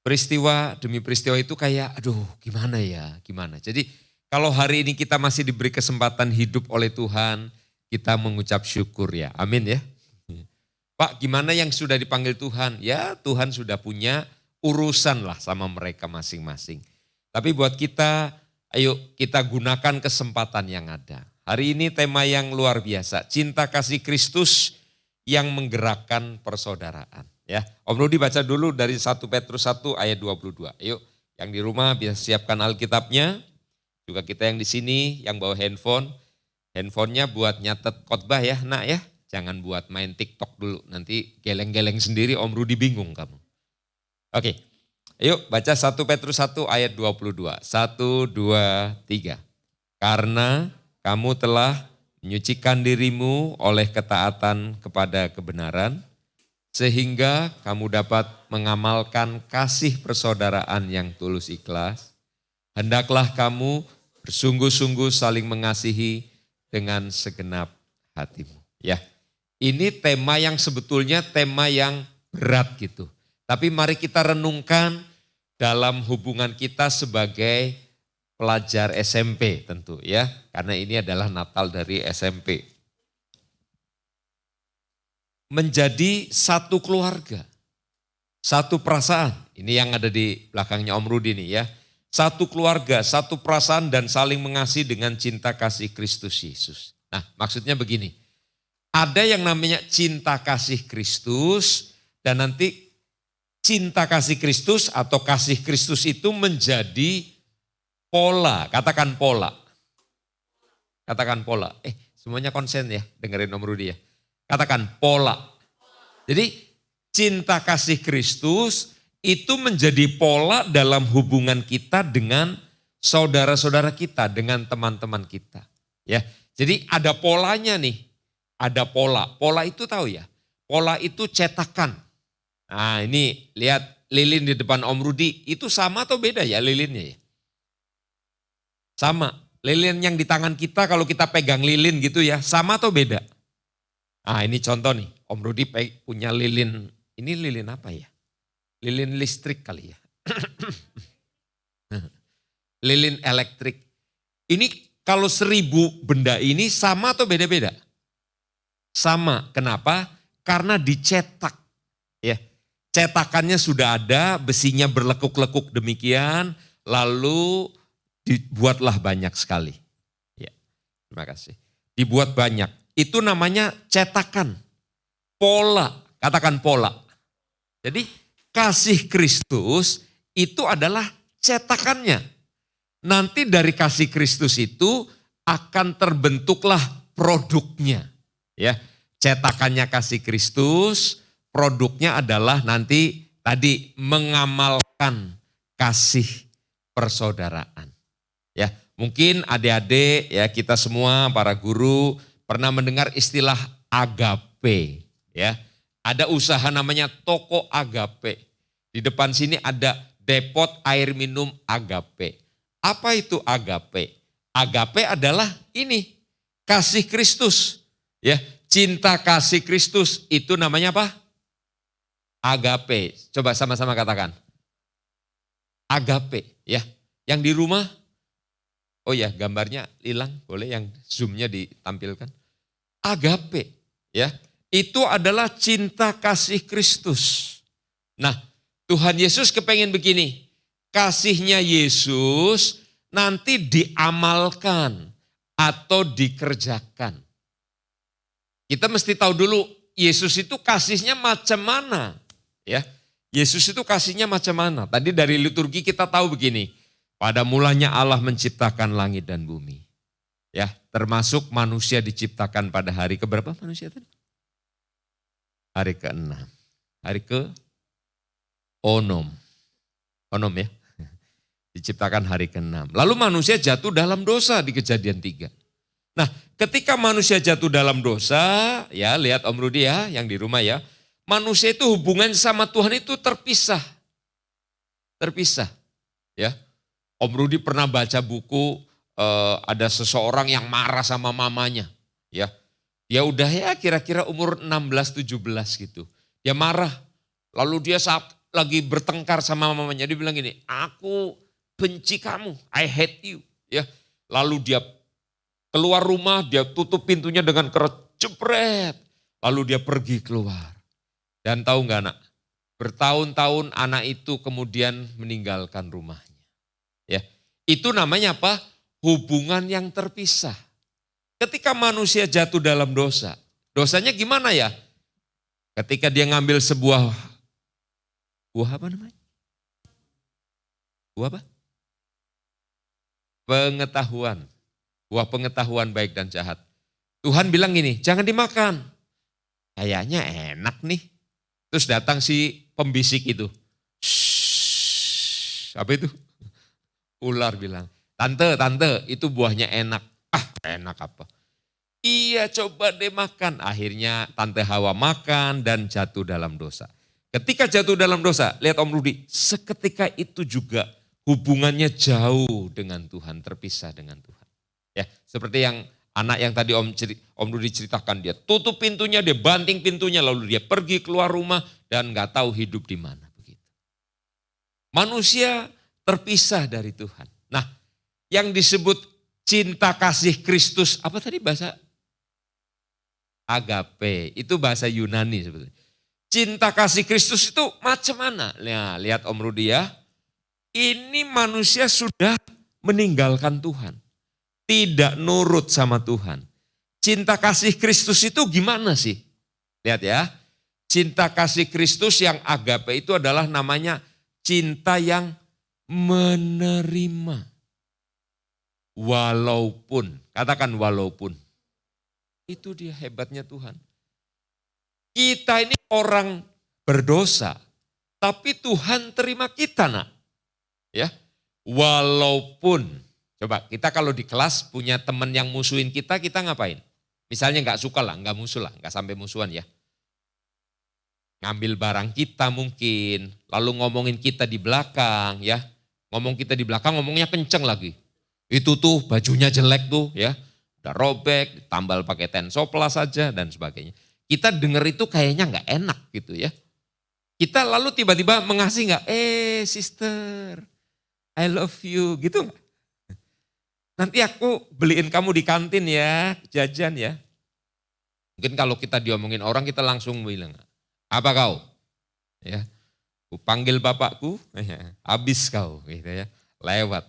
peristiwa demi peristiwa itu kayak aduh gimana ya, gimana. Jadi kalau hari ini kita masih diberi kesempatan hidup oleh Tuhan, kita mengucap syukur ya, amin ya. Pak gimana yang sudah dipanggil Tuhan? Ya Tuhan sudah punya urusan lah sama mereka masing-masing. Tapi buat kita, ayo kita gunakan kesempatan yang ada. Hari ini tema yang luar biasa, cinta kasih Kristus yang menggerakkan persaudaraan. Ya, Om Rudi baca dulu dari 1 Petrus 1 ayat 22. Ayo, yang di rumah bisa siapkan Alkitabnya. Juga kita yang di sini, yang bawa handphone. Handphonenya buat nyatet khotbah ya, nak ya. Jangan buat main TikTok dulu, nanti geleng-geleng sendiri Om Rudi bingung kamu. Oke. Yuk baca 1 Petrus 1 ayat 22. 1, 2, 3. Karena kamu telah menyucikan dirimu oleh ketaatan kepada kebenaran, sehingga kamu dapat mengamalkan kasih persaudaraan yang tulus ikhlas. Hendaklah kamu bersungguh-sungguh saling mengasihi dengan segenap hatimu. Ya, ini tema yang sebetulnya tema yang berat gitu. Tapi mari kita renungkan dalam hubungan kita sebagai pelajar SMP tentu ya. Karena ini adalah Natal dari SMP. Menjadi satu keluarga, satu perasaan. Ini yang ada di belakangnya Om Rudi nih ya. Satu keluarga, satu perasaan dan saling mengasihi dengan cinta kasih Kristus Yesus. Nah maksudnya begini, ada yang namanya cinta kasih Kristus dan nanti cinta kasih Kristus atau kasih Kristus itu menjadi pola, katakan pola. Katakan pola, semuanya konsen ya dengerin Om Rudi ya. Katakan pola. Jadi cinta kasih Kristus itu menjadi pola dalam hubungan kita dengan saudara-saudara kita, dengan teman-teman kita. Ya, jadi ada polanya nih, ada pola. Pola itu tahu ya, pola itu cetakan. Nah ini lihat lilin di depan Om Rudi, itu sama atau beda ya lilinnya ya? Sama, lilin yang di tangan kita kalau kita pegang lilin gitu ya, sama atau beda? Nah ini contoh nih, Om Rudi punya lilin, ini lilin apa ya? Lilin listrik kali ya. Lilin elektrik. Ini kalau 1000 benda ini sama atau beda-beda? Sama, kenapa? Karena dicetak. Ya. Cetakannya sudah ada, besinya berlekuk-lekuk demikian, lalu dibuatlah banyak sekali. Ya, terima kasih. Dibuat banyak. Itu namanya cetakan. Pola, katakan pola. Jadi kasih Kristus itu adalah cetakannya. Nanti dari kasih Kristus itu akan terbentuklah produknya. Ya, cetakannya kasih Kristus, produknya adalah nanti tadi mengamalkan kasih persaudaraan. Ya, mungkin adik-adik ya kita semua para guru pernah mendengar istilah agape ya. Ada usaha namanya toko agape. Di depan sini ada depot air minum agape. Apa itu agape? Agape adalah ini, kasih Kristus. Ya, cinta kasih Kristus itu namanya apa? Agape. Coba sama-sama katakan. Agape ya. Yang di rumah, oh ya gambarnya hilang, boleh yang zoomnya ditampilkan. Agape ya. Itu adalah cinta kasih Kristus. Nah, Tuhan Yesus kepengen begini, kasihnya Yesus nanti diamalkan atau dikerjakan. Kita mesti tahu dulu Yesus itu kasihnya macam mana. Ya, Yesus itu kasihnya macam mana. Tadi dari liturgi kita tahu begini, pada mulanya Allah menciptakan langit dan bumi. Ya, termasuk manusia diciptakan pada hari keberapa manusia tadi? Hari ke-6. Hari ke-onom. Onom ya. Diciptakan hari ke-6. Lalu manusia jatuh dalam dosa di Kejadian 3. Nah, ketika manusia jatuh dalam dosa, ya lihat Om Rudi ya yang di rumah ya. Manusia itu hubungan sama Tuhan itu terpisah. Terpisah. Ya. Om Rudi pernah baca buku ada seseorang yang marah sama mamanya. Ya. Dia udah ya kira-kira umur 16-17 gitu. Dia marah. Lalu dia saat lagi bertengkar sama mamanya. Dia bilang gini, aku benci kamu. I hate you. Ya. Lalu dia keluar rumah, dia tutup pintunya dengan keras. Jepret. Lalu dia pergi keluar. Dan tahu nggak anak? Bertahun-tahun anak itu kemudian meninggalkan rumahnya. Ya. Itu namanya apa? Hubungan yang terpisah. Ketika manusia jatuh dalam dosa, dosanya gimana ya? Ketika dia ngambil sebuah buah apa namanya? Buah apa? Pengetahuan. Buah pengetahuan baik dan jahat. Tuhan bilang gini, jangan dimakan. Kayaknya enak nih. Terus datang si pembisik itu. Shhh, apa itu? Ular bilang, tante itu buahnya enak. Ah enak apa? Iya coba deh makan. Akhirnya Tante Hawa makan dan jatuh dalam dosa. Ketika jatuh dalam dosa, lihat Om Rudi, seketika itu juga hubungannya jauh dengan Tuhan, terpisah dengan Tuhan. Ya, seperti yang anak yang tadi Om Rudi ceritakan, dia tutup pintunya, dia banting pintunya, lalu dia pergi keluar rumah dan nggak tahu hidup di mana begitu. Manusia terpisah dari Tuhan. Nah, yang disebut cinta kasih Kristus, apa tadi bahasa? Agape, itu bahasa Yunani sebetulnya. Cinta kasih Kristus itu macam mana? Nah, lihat Om Rudi ya. Ini manusia sudah meninggalkan Tuhan. Tidak nurut sama Tuhan. Cinta kasih Kristus itu gimana sih? Lihat ya. Cinta kasih Kristus yang agape itu adalah namanya cinta yang menerima. Walaupun, katakan walaupun. Itu dia hebatnya Tuhan. Kita ini orang berdosa, tapi Tuhan terima kita nak. Ya, walaupun, coba kita kalau di kelas punya teman yang musuhin kita ngapain? Misalnya nggak suka lah, nggak musuh lah, nggak sampai musuhan ya. Ngambil barang kita mungkin, lalu ngomongin kita di belakang ya. Ngomong kita di belakang ngomongnya kenceng lagi. Itu tuh bajunya jelek tuh ya, udah robek, tambal pakai tensoplas saja dan sebagainya. Kita denger itu kayaknya nggak enak gitu ya. Kita lalu tiba-tiba mengasih nggak, sister, I love you gitu nggak? Nanti aku beliin kamu di kantin ya, jajan ya. Mungkin kalau kita diomongin orang kita langsung bilang, apa kau? Ya, aku panggil bapakku, habis kau gitu ya, lewat.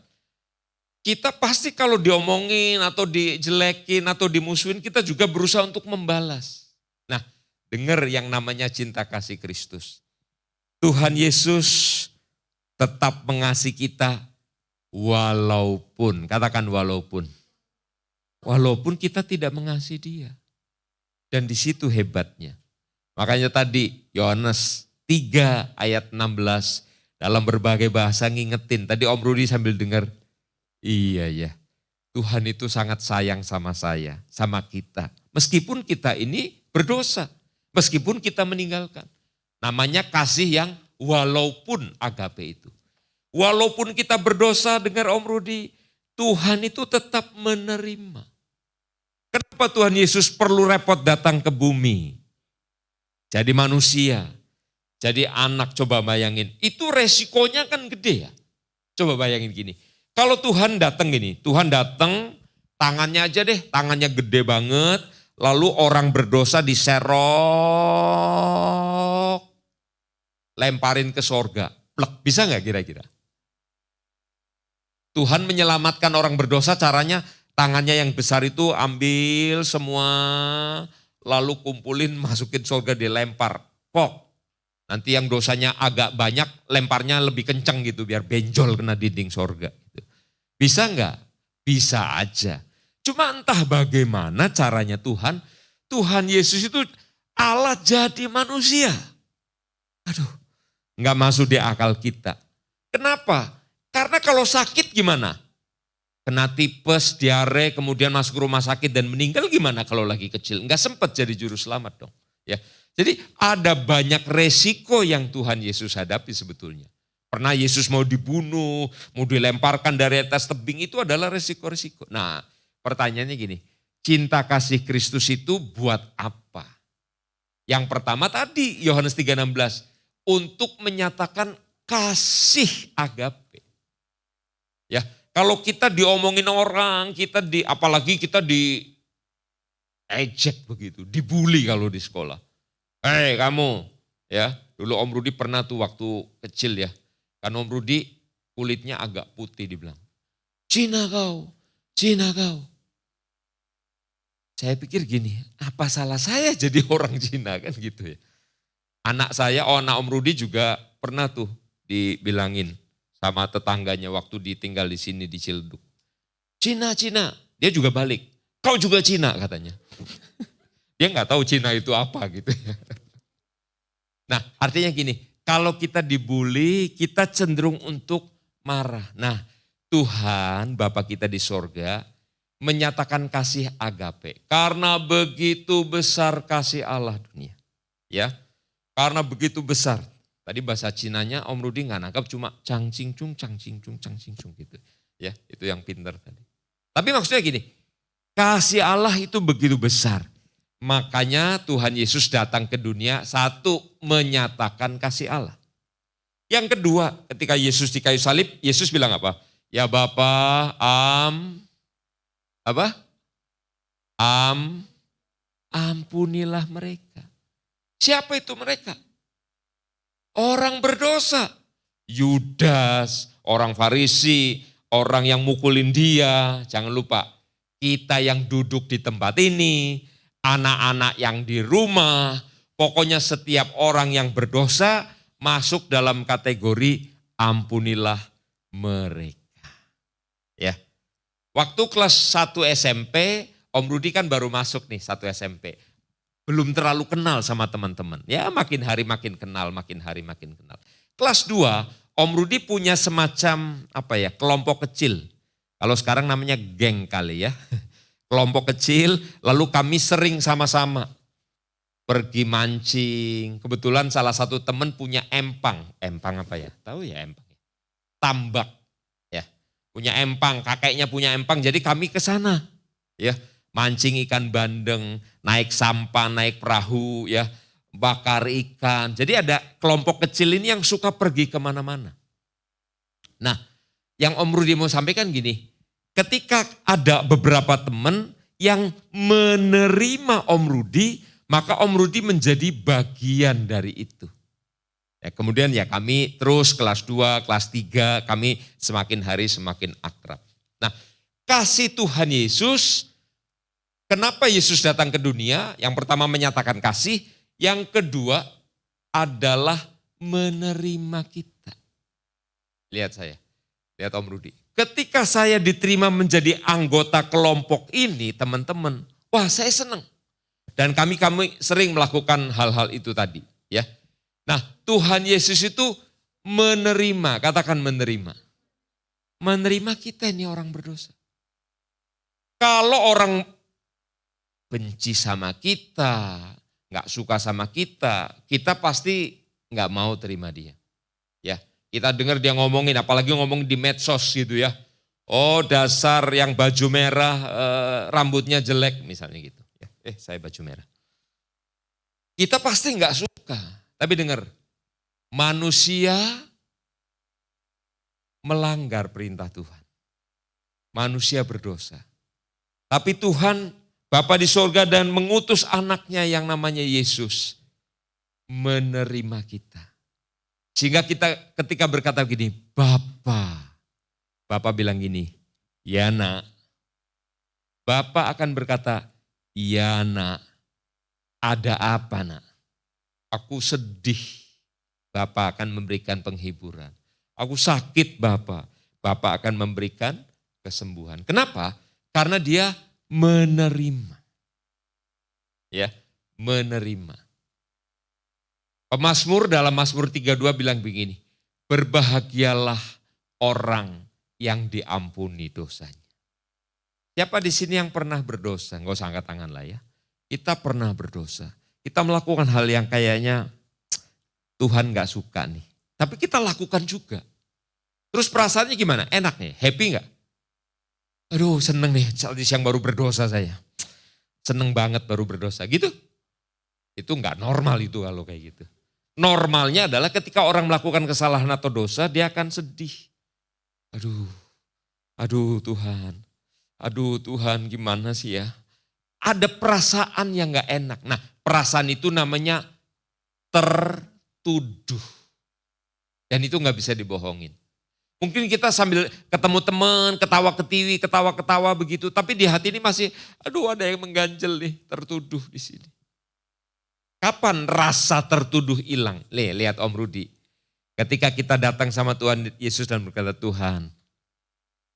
Kita pasti kalau diomongin atau dijelekin atau dimusuhin kita juga berusaha untuk membalas. Nah, dengar yang namanya cinta kasih Kristus. Tuhan Yesus tetap mengasihi kita walaupun, katakan walaupun. Walaupun kita tidak mengasihi dia. Dan di situ hebatnya. Makanya tadi Yohanes 3 ayat 16 dalam berbagai bahasa ngingetin. Tadi Om Rudi sambil dengar, iya ya, Tuhan itu sangat sayang sama saya, sama kita. Meskipun kita ini berdosa, meskipun kita meninggalkan. Namanya kasih yang walaupun agape itu. Walaupun kita berdosa, dengar Om Rudi, Tuhan itu tetap menerima. Kenapa Tuhan Yesus perlu repot datang ke bumi? Jadi manusia, jadi anak, coba bayangin. Itu resikonya kan gede ya. Coba bayangin gini, kalau Tuhan datang gini, Tuhan datang tangannya aja deh, tangannya gede banget, lalu orang berdosa diserok, lemparin ke sorga. Plek, bisa nggak kira-kira? Tuhan menyelamatkan orang berdosa caranya tangannya yang besar itu ambil semua, lalu kumpulin masukin sorga dilempar. Pok, nanti yang dosanya agak banyak lemparnya lebih kencang gitu biar benjol kena dinding sorga. Bisa nggak? Bisa aja. Cuma entah bagaimana caranya Tuhan Yesus itu Allah jadi manusia. Aduh, nggak masuk di akal kita. Kenapa? Karena kalau sakit gimana? Kena tipes, diare, kemudian masuk ke rumah sakit dan meninggal gimana kalau lagi kecil? Enggak sempat jadi juru selamat dong. Ya, jadi ada banyak resiko yang Tuhan Yesus hadapi sebetulnya. Pernah Yesus mau dibunuh, mau dilemparkan dari atas tebing, itu adalah resiko-resiko. Nah, pertanyaannya gini, cinta kasih Kristus itu buat apa? Yang pertama tadi Yohanes 3:16, untuk menyatakan kasih agape. Ya, kalau kita diomongin orang, apalagi kita ejek begitu, dibully kalau di sekolah. Hei kamu, ya dulu Om Rudi pernah tuh waktu kecil ya, kan Om Rudi kulitnya agak putih dibilang, Cina kau. Saya pikir gini, apa salah saya jadi orang Cina kan gitu ya. Anak Om Rudi juga pernah tuh dibilangin sama tetangganya waktu ditinggal di sini di Cilduk. Cina, dia juga balik. Kau juga Cina katanya. Dia nggak tahu Cina itu apa gitu ya. Nah artinya gini, kalau kita dibully kita cenderung untuk marah. Nah Tuhan Bapa kita di sorga menyatakan kasih agape. Karena begitu besar kasih Allah dunia. Ya, karena begitu besar. Tadi bahasa Cinanya Om Rudi nggak nangkap, cuma cang cing cung gitu. Ya, itu yang pinter tadi. Tapi maksudnya gini, kasih Allah itu begitu besar. Makanya Tuhan Yesus datang ke dunia, satu menyatakan kasih Allah. Yang kedua, ketika Yesus di kayu salib, Yesus bilang apa? Ya Bapa, ampunilah mereka. Siapa itu mereka? Orang berdosa, Yudas, orang Farisi, orang yang mukulin dia. Jangan lupa, kita yang duduk di tempat ini, anak-anak yang di rumah, pokoknya setiap orang yang berdosa masuk dalam kategori ampunilah mereka. Ya, waktu kelas 1 SMP, Om Rudi kan baru masuk nih 1 SMP. Belum terlalu kenal sama teman-teman. Ya makin hari makin kenal, makin hari makin kenal. Kelas 2, Om Rudi punya semacam kelompok kecil. Kalau sekarang namanya geng kali ya. Kelompok kecil, lalu kami sering sama-sama pergi mancing. Kebetulan salah satu teman punya empang. Empang apa ya? Tahu ya empang? Tambak. Ya, punya empang, kakeknya punya empang, jadi kami ke sana. Ya, mancing ikan bandeng, naik sampan, naik perahu, ya, bakar ikan. Jadi ada kelompok kecil ini yang suka pergi kemana-mana. Nah, yang Om Rudi mau sampaikan gini, ketika ada beberapa teman yang menerima Om Rudi, maka Om Rudi menjadi bagian dari itu. Ya, kemudian ya kami terus kelas 2, kelas 3, kami semakin hari semakin akrab. Nah, kasih Tuhan Yesus. Kenapa Yesus datang ke dunia? Yang pertama menyatakan kasih, yang kedua adalah menerima kita. Lihat saya, lihat Om Rudi. Ketika saya diterima menjadi anggota kelompok ini, teman-teman, wah saya senang. Dan kami sering melakukan hal-hal itu tadi. Ya. Nah Tuhan Yesus itu menerima, katakan menerima. Menerima kita ini orang berdosa. Kalau orang benci sama kita, nggak suka sama kita pasti nggak mau terima dia. Ya, kita dengar dia ngomongin, apalagi ngomong di medsos gitu ya. Oh, dasar yang baju merah, rambutnya jelek misalnya gitu. Ya, saya baju merah. Kita pasti nggak suka. Tapi dengar, manusia melanggar perintah Tuhan. Manusia berdosa. Tapi Tuhan, Bapa di sorga dan mengutus anaknya yang namanya Yesus menerima kita. Sehingga kita ketika berkata gini, Bapa bilang gini, ya nak. Bapa akan berkata, ya nak, ada apa nak? Aku sedih. Bapa akan memberikan penghiburan. Aku sakit Bapa. Bapa akan memberikan kesembuhan. Kenapa? Karena dia menerima. Ya, menerima. Pemazmur dalam Mazmur 32 bilang begini, berbahagialah orang yang diampuni dosanya. Siapa di sini yang pernah berdosa? Enggak usah angkat tangan lah ya. Kita pernah berdosa. Kita melakukan hal yang kayaknya Tuhan gak suka nih. Tapi kita lakukan juga. Terus perasaannya gimana? Enak nih, happy gak? Aduh seneng nih, siang baru berdosa saya. Seneng banget baru berdosa gitu. Itu gak normal itu kalau kayak gitu. Normalnya adalah ketika orang melakukan kesalahan atau dosa, dia akan sedih. Aduh Tuhan gimana sih ya. Ada perasaan yang gak enak. Nah perasaan itu namanya tertuduh. Dan itu gak bisa dibohongin. Mungkin kita sambil ketemu teman, ketawa-ketawa begitu. Tapi di hati ini masih, ada yang mengganjel nih, tertuduh di sini. Kapan rasa tertuduh hilang? Lihat Om Rudi. Ketika kita datang sama Tuhan Yesus dan berkata, Tuhan,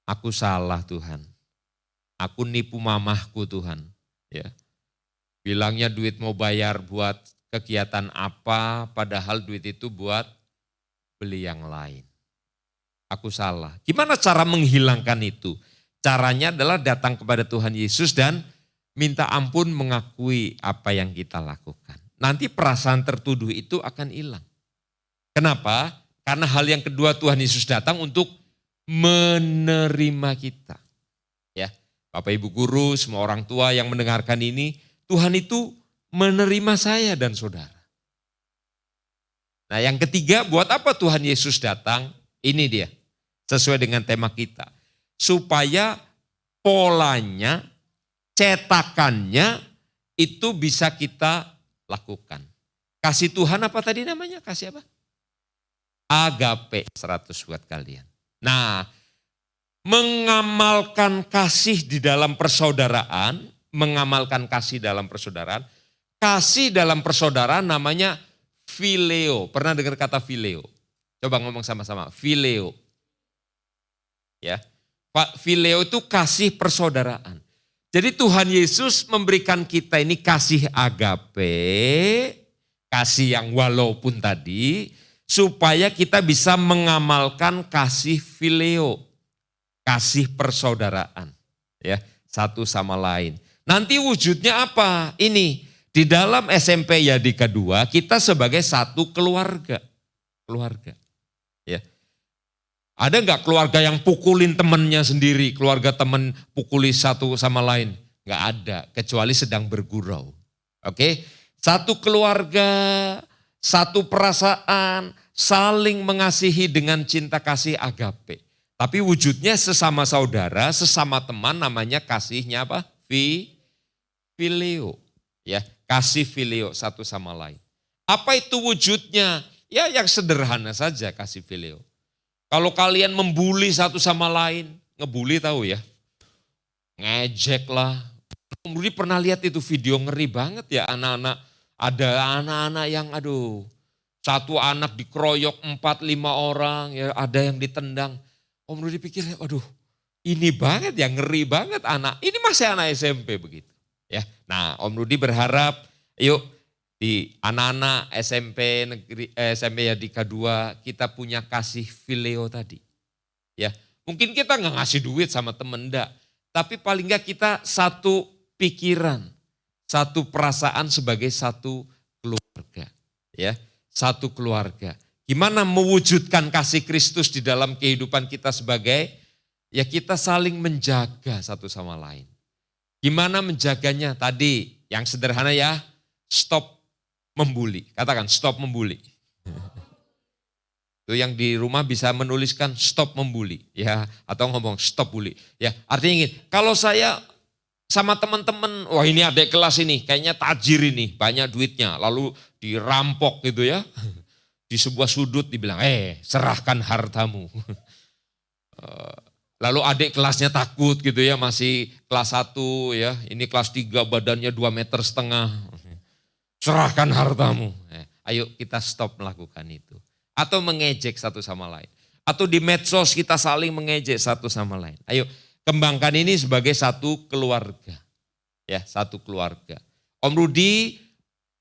aku salah Tuhan. Aku nipu mamahku Tuhan. Ya. Bilangnya duit mau bayar buat kegiatan apa, padahal duit itu buat beli yang lain. Aku salah. Gimana cara menghilangkan itu? Caranya adalah datang kepada Tuhan Yesus dan minta ampun, mengakui apa yang kita lakukan. Nanti perasaan tertuduh itu akan hilang. Kenapa? Karena hal yang kedua Tuhan Yesus datang untuk menerima kita. Ya, Bapak Ibu guru, semua orang tua yang mendengarkan ini, Tuhan itu menerima saya dan saudara. Nah yang ketiga, buat apa Tuhan Yesus datang? Ini dia, sesuai dengan tema kita. Supaya polanya, cetakannya itu bisa kita lakukan. Kasih Tuhan apa tadi namanya? Kasih apa? Agape, 100 buat kalian. Nah, mengamalkan kasih di dalam persaudaraan, kasih dalam persaudaraan namanya phileo. Pernah dengar kata phileo? Coba ngomong sama-sama, phileo. Ya, phileo itu kasih persaudaraan. Jadi Tuhan Yesus memberikan kita ini kasih agape, kasih yang walaupun tadi, supaya kita bisa mengamalkan kasih phileo, kasih persaudaraan, ya, satu sama lain. Nanti wujudnya apa? Ini di dalam SMP Yadika 2 kita sebagai satu keluarga. Ya. Ada enggak keluarga yang pukulin temannya sendiri, keluarga teman pukuli satu sama lain? Enggak ada, kecuali sedang bergurau. Oke? Satu keluarga, satu perasaan, saling mengasihi dengan cinta kasih agape. Tapi wujudnya sesama saudara, sesama teman, namanya kasihnya apa? Phileo. Ya, kasih phileo satu sama lain. Apa itu wujudnya? Ya yang sederhana saja kasih phileo. Kalau kalian membuli satu sama lain, ngebully tahu ya, ngejek lah. Kemudian pernah lihat itu video ngeri banget ya anak-anak. Ada anak-anak yang satu anak dikeroyok 4-5 orang, ya ada yang ditendang. Om Rudi pikir, ini banget ya, ngeri banget anak. Ini masih anak SMP begitu. Ya, nah Om Rudi berharap, yuk Di anak-anak SMP negeri SMP Yadika 2 kita punya kasih fileo tadi. Ya, mungkin kita nggak ngasih duit sama temen, enggak. Tapi paling nggak kita satu pikiran, satu perasaan sebagai satu keluarga. Ya, satu keluarga. Gimana mewujudkan kasih Kristus di dalam kehidupan kita sebagai, ya kita saling menjaga satu sama lain. Gimana menjaganya? Tadi yang sederhana ya, stop membuli. Katakan stop membuli. Itu yang di rumah bisa menuliskan stop membuli ya, atau ngomong stop bully. Ya, artinya ingin kalau saya sama teman-teman, wah ini adik kelas ini kayaknya tajir ini, banyak duitnya, lalu dirampok gitu ya. Di sebuah sudut dibilang, serahkan hartamu. Lalu adik kelasnya takut gitu ya, masih kelas 1 ya, ini kelas 3 badannya 2,5 meter. Serahkan hartamu. Ayo kita stop melakukan itu. Atau mengejek satu sama lain. Atau di medsos kita saling mengejek satu sama lain. Ayo kembangkan ini sebagai satu keluarga. Ya, satu keluarga. Om Rudi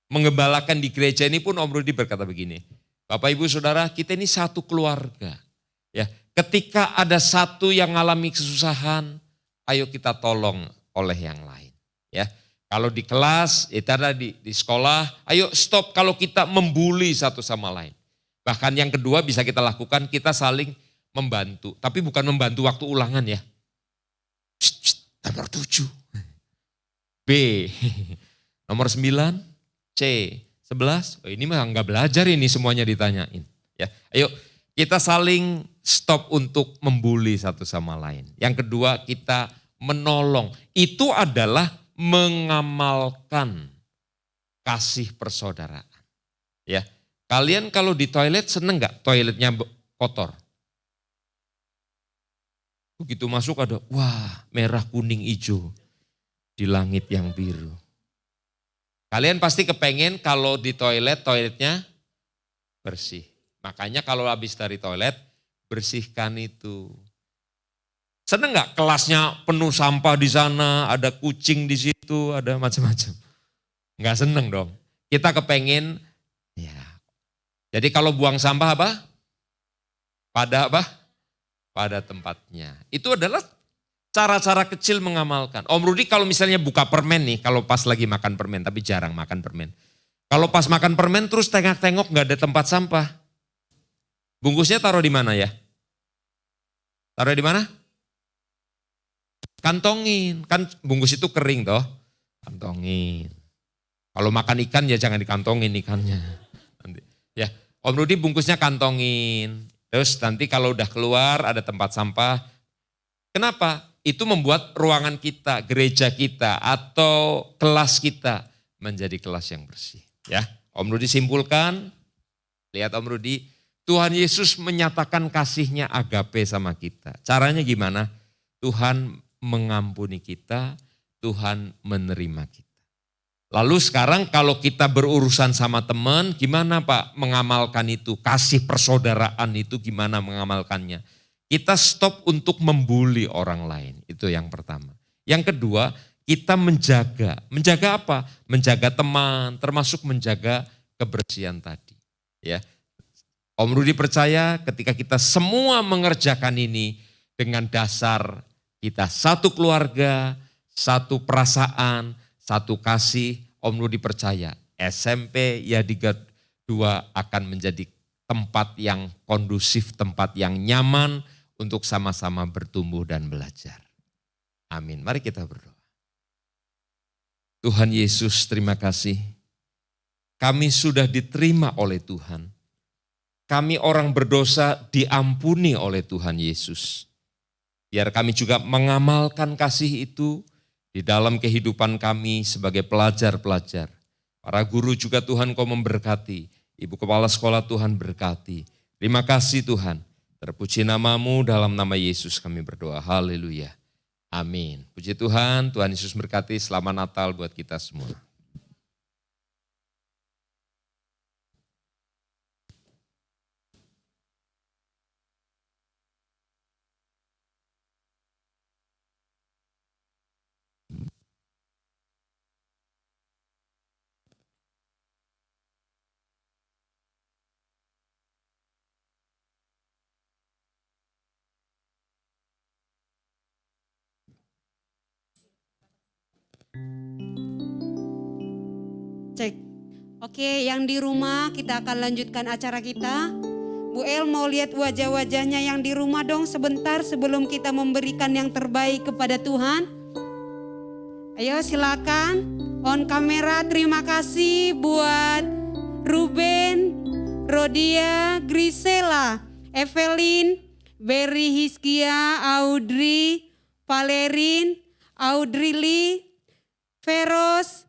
mengembalakan di gereja ini pun Om Rudi berkata begini. Bapak Ibu Saudara, kita ini satu keluarga. Ya, ketika ada satu yang mengalami kesusahan, ayo kita tolong oleh yang lain. Ya. Kalau di kelas, di sekolah, ayo stop kalau kita membuli satu sama lain. Bahkan yang kedua bisa kita lakukan, kita saling membantu. Tapi bukan membantu waktu ulangan ya. Nomor 7. B. Nomor 9. C. 11. Oh, ini mah enggak belajar ini semuanya ditanyain. Ya, ayo kita saling stop untuk membuli satu sama lain. Yang kedua kita menolong. Itu adalah mengamalkan kasih persaudaraan. Ya, kalian kalau di toilet seneng nggak toiletnya kotor? Begitu masuk ada, wah merah kuning hijau di langit yang biru. Kalian pasti kepengen kalau di toiletnya bersih. Makanya kalau habis dari toilet bersihkan itu. Seneng nggak kelasnya penuh sampah di sana, ada kucing di situ, ada macam-macam. Nggak seneng dong. Kita kepengen, ya. Jadi kalau buang sampah apa? Pada apa? Pada tempatnya. Itu adalah cara-cara kecil mengamalkan. Om Rudi kalau misalnya buka permen nih, kalau pas lagi makan permen, tapi jarang makan permen. Kalau pas makan permen terus tengok-tengok nggak ada tempat sampah. Bungkusnya taruh di mana ya? Taruh di mana? Kantongin, kan bungkus itu kering toh, kantongin. Kalau makan ikan ya jangan dikantongin ikannya. Nanti, ya, Om Rudi bungkusnya kantongin. Terus nanti kalau udah keluar ada tempat sampah. Kenapa? Itu membuat ruangan kita, gereja kita atau kelas kita menjadi kelas yang bersih. Ya, Om Rudi simpulkan, lihat Om Rudi, Tuhan Yesus menyatakan kasihnya agape sama kita. Caranya gimana? Tuhan mengampuni kita, Tuhan menerima kita. Lalu sekarang kalau kita berurusan sama teman, gimana Pak mengamalkan itu? Kasih persaudaraan itu gimana mengamalkannya? Kita stop untuk membuli orang lain, itu yang pertama. Yang kedua, kita menjaga. Menjaga apa? Menjaga teman, termasuk menjaga kebersihan tadi. Ya, Om Rudi percaya ketika kita semua mengerjakan ini dengan dasar kita satu keluarga, satu perasaan, satu kasih, Om Rudi percaya SMP Yadika 2 akan menjadi tempat yang kondusif, tempat yang nyaman untuk sama-sama bertumbuh dan belajar. Amin. Mari kita berdoa. Tuhan Yesus, terima kasih. Kami sudah diterima oleh Tuhan. Kami orang berdosa diampuni oleh Tuhan Yesus. Biar kami juga mengamalkan kasih itu di dalam kehidupan kami sebagai pelajar-pelajar. Para guru juga Tuhan Kau memberkati. Ibu Kepala Sekolah Tuhan berkati. Terima kasih Tuhan. Terpuji nama-Mu, dalam nama Yesus kami berdoa. Haleluya. Amin. Puji Tuhan, Tuhan Yesus berkati. Selamat Natal buat kita semua. cek. Oke, yang di rumah kita akan lanjutkan acara kita. Bu El mau lihat wajah-wajahnya yang di rumah dong sebentar sebelum kita memberikan yang terbaik kepada Tuhan. Ayo silakan on kamera. Terima kasih buat Ruben, Rodia, Grisela, Evelyn, Berry Hiskia, Audrey, Valerin, Audrey Lee, Feros,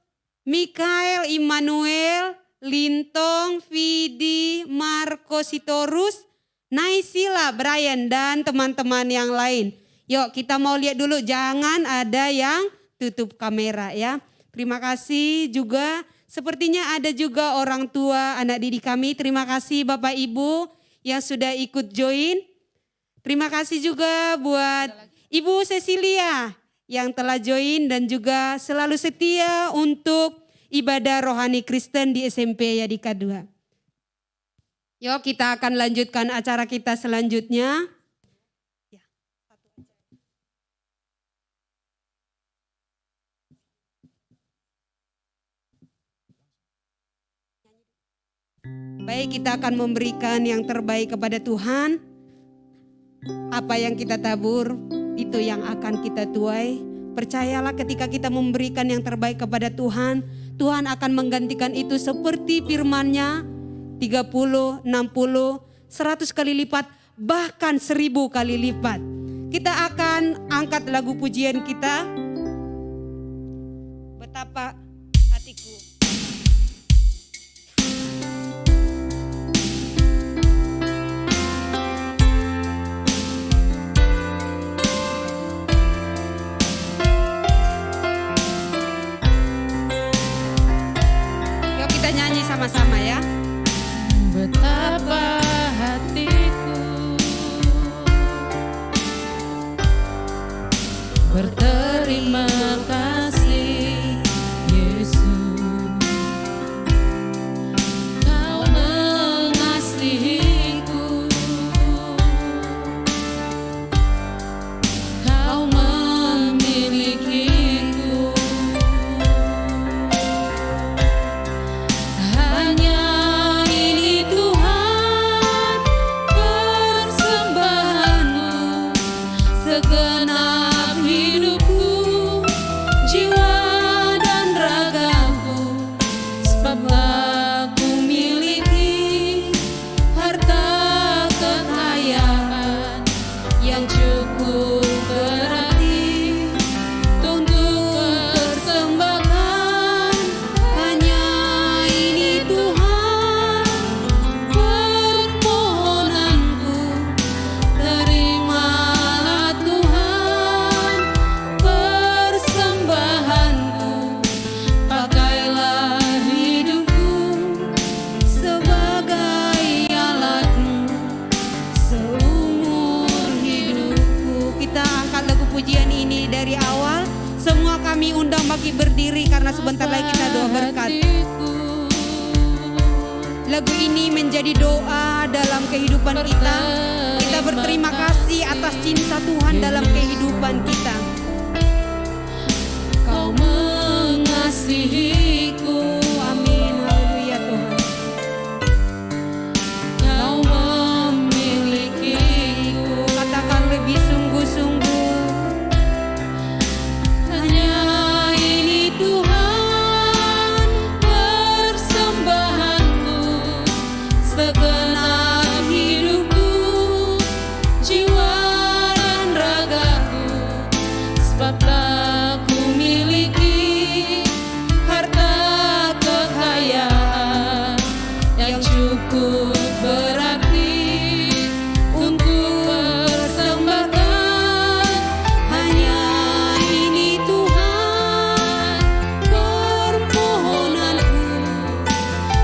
Mikael, Immanuel, Lintong, Vidi, Marco Sitorus, Naisila, Brian, dan teman-teman yang lain. Yuk kita mau lihat dulu, jangan ada yang tutup kamera ya. Terima kasih juga, sepertinya ada juga orang tua anak didik kami. Terima kasih Bapak Ibu yang sudah ikut join. Terima kasih juga buat Ibu Cecilia yang telah join dan juga selalu setia untuk ibadah rohani Kristen di SMP Yadika 2. Yuk kita akan lanjutkan acara kita selanjutnya. Baik, kita akan memberikan yang terbaik kepada Tuhan. Apa yang kita tabur, itu yang akan kita tuai. Percayalah ketika kita memberikan yang terbaik kepada Tuhan, Tuhan akan menggantikan itu seperti firman-Nya 30, 60, 100 kali lipat, bahkan 1000 kali lipat. Kita akan angkat lagu pujian kita. Betapa hatiku. Nyanyi sama-sama ya. Betapa hatiku berterima kasih Yesus, Kau mengasihiku, Kau memilikiku. Segenap hidupku, jiwa dan ragaku, sebab aku miliki harta kekayaan yang cukup berarti untuk persembahkan. Hanya ini Tuhan permohonanku, terima pujian ini dari awal. Semua kami undang bagi berdiri karena sebentar lagi kita doa berkat. Lagu ini menjadi doa dalam kehidupan kita. Kita berterima kasih atas cinta Tuhan dalam kehidupan kita. Kau mengasihiku, amin, haleluya Tuhan. Kau memilikiku, katakan lebih sungguh-sungguh. Segenap hidupku, jiwa dan ragaku, sebab aku miliki harta kekayaan yang cukup berarti untuk persembahkan. Hanya ini Tuhan permohonanku,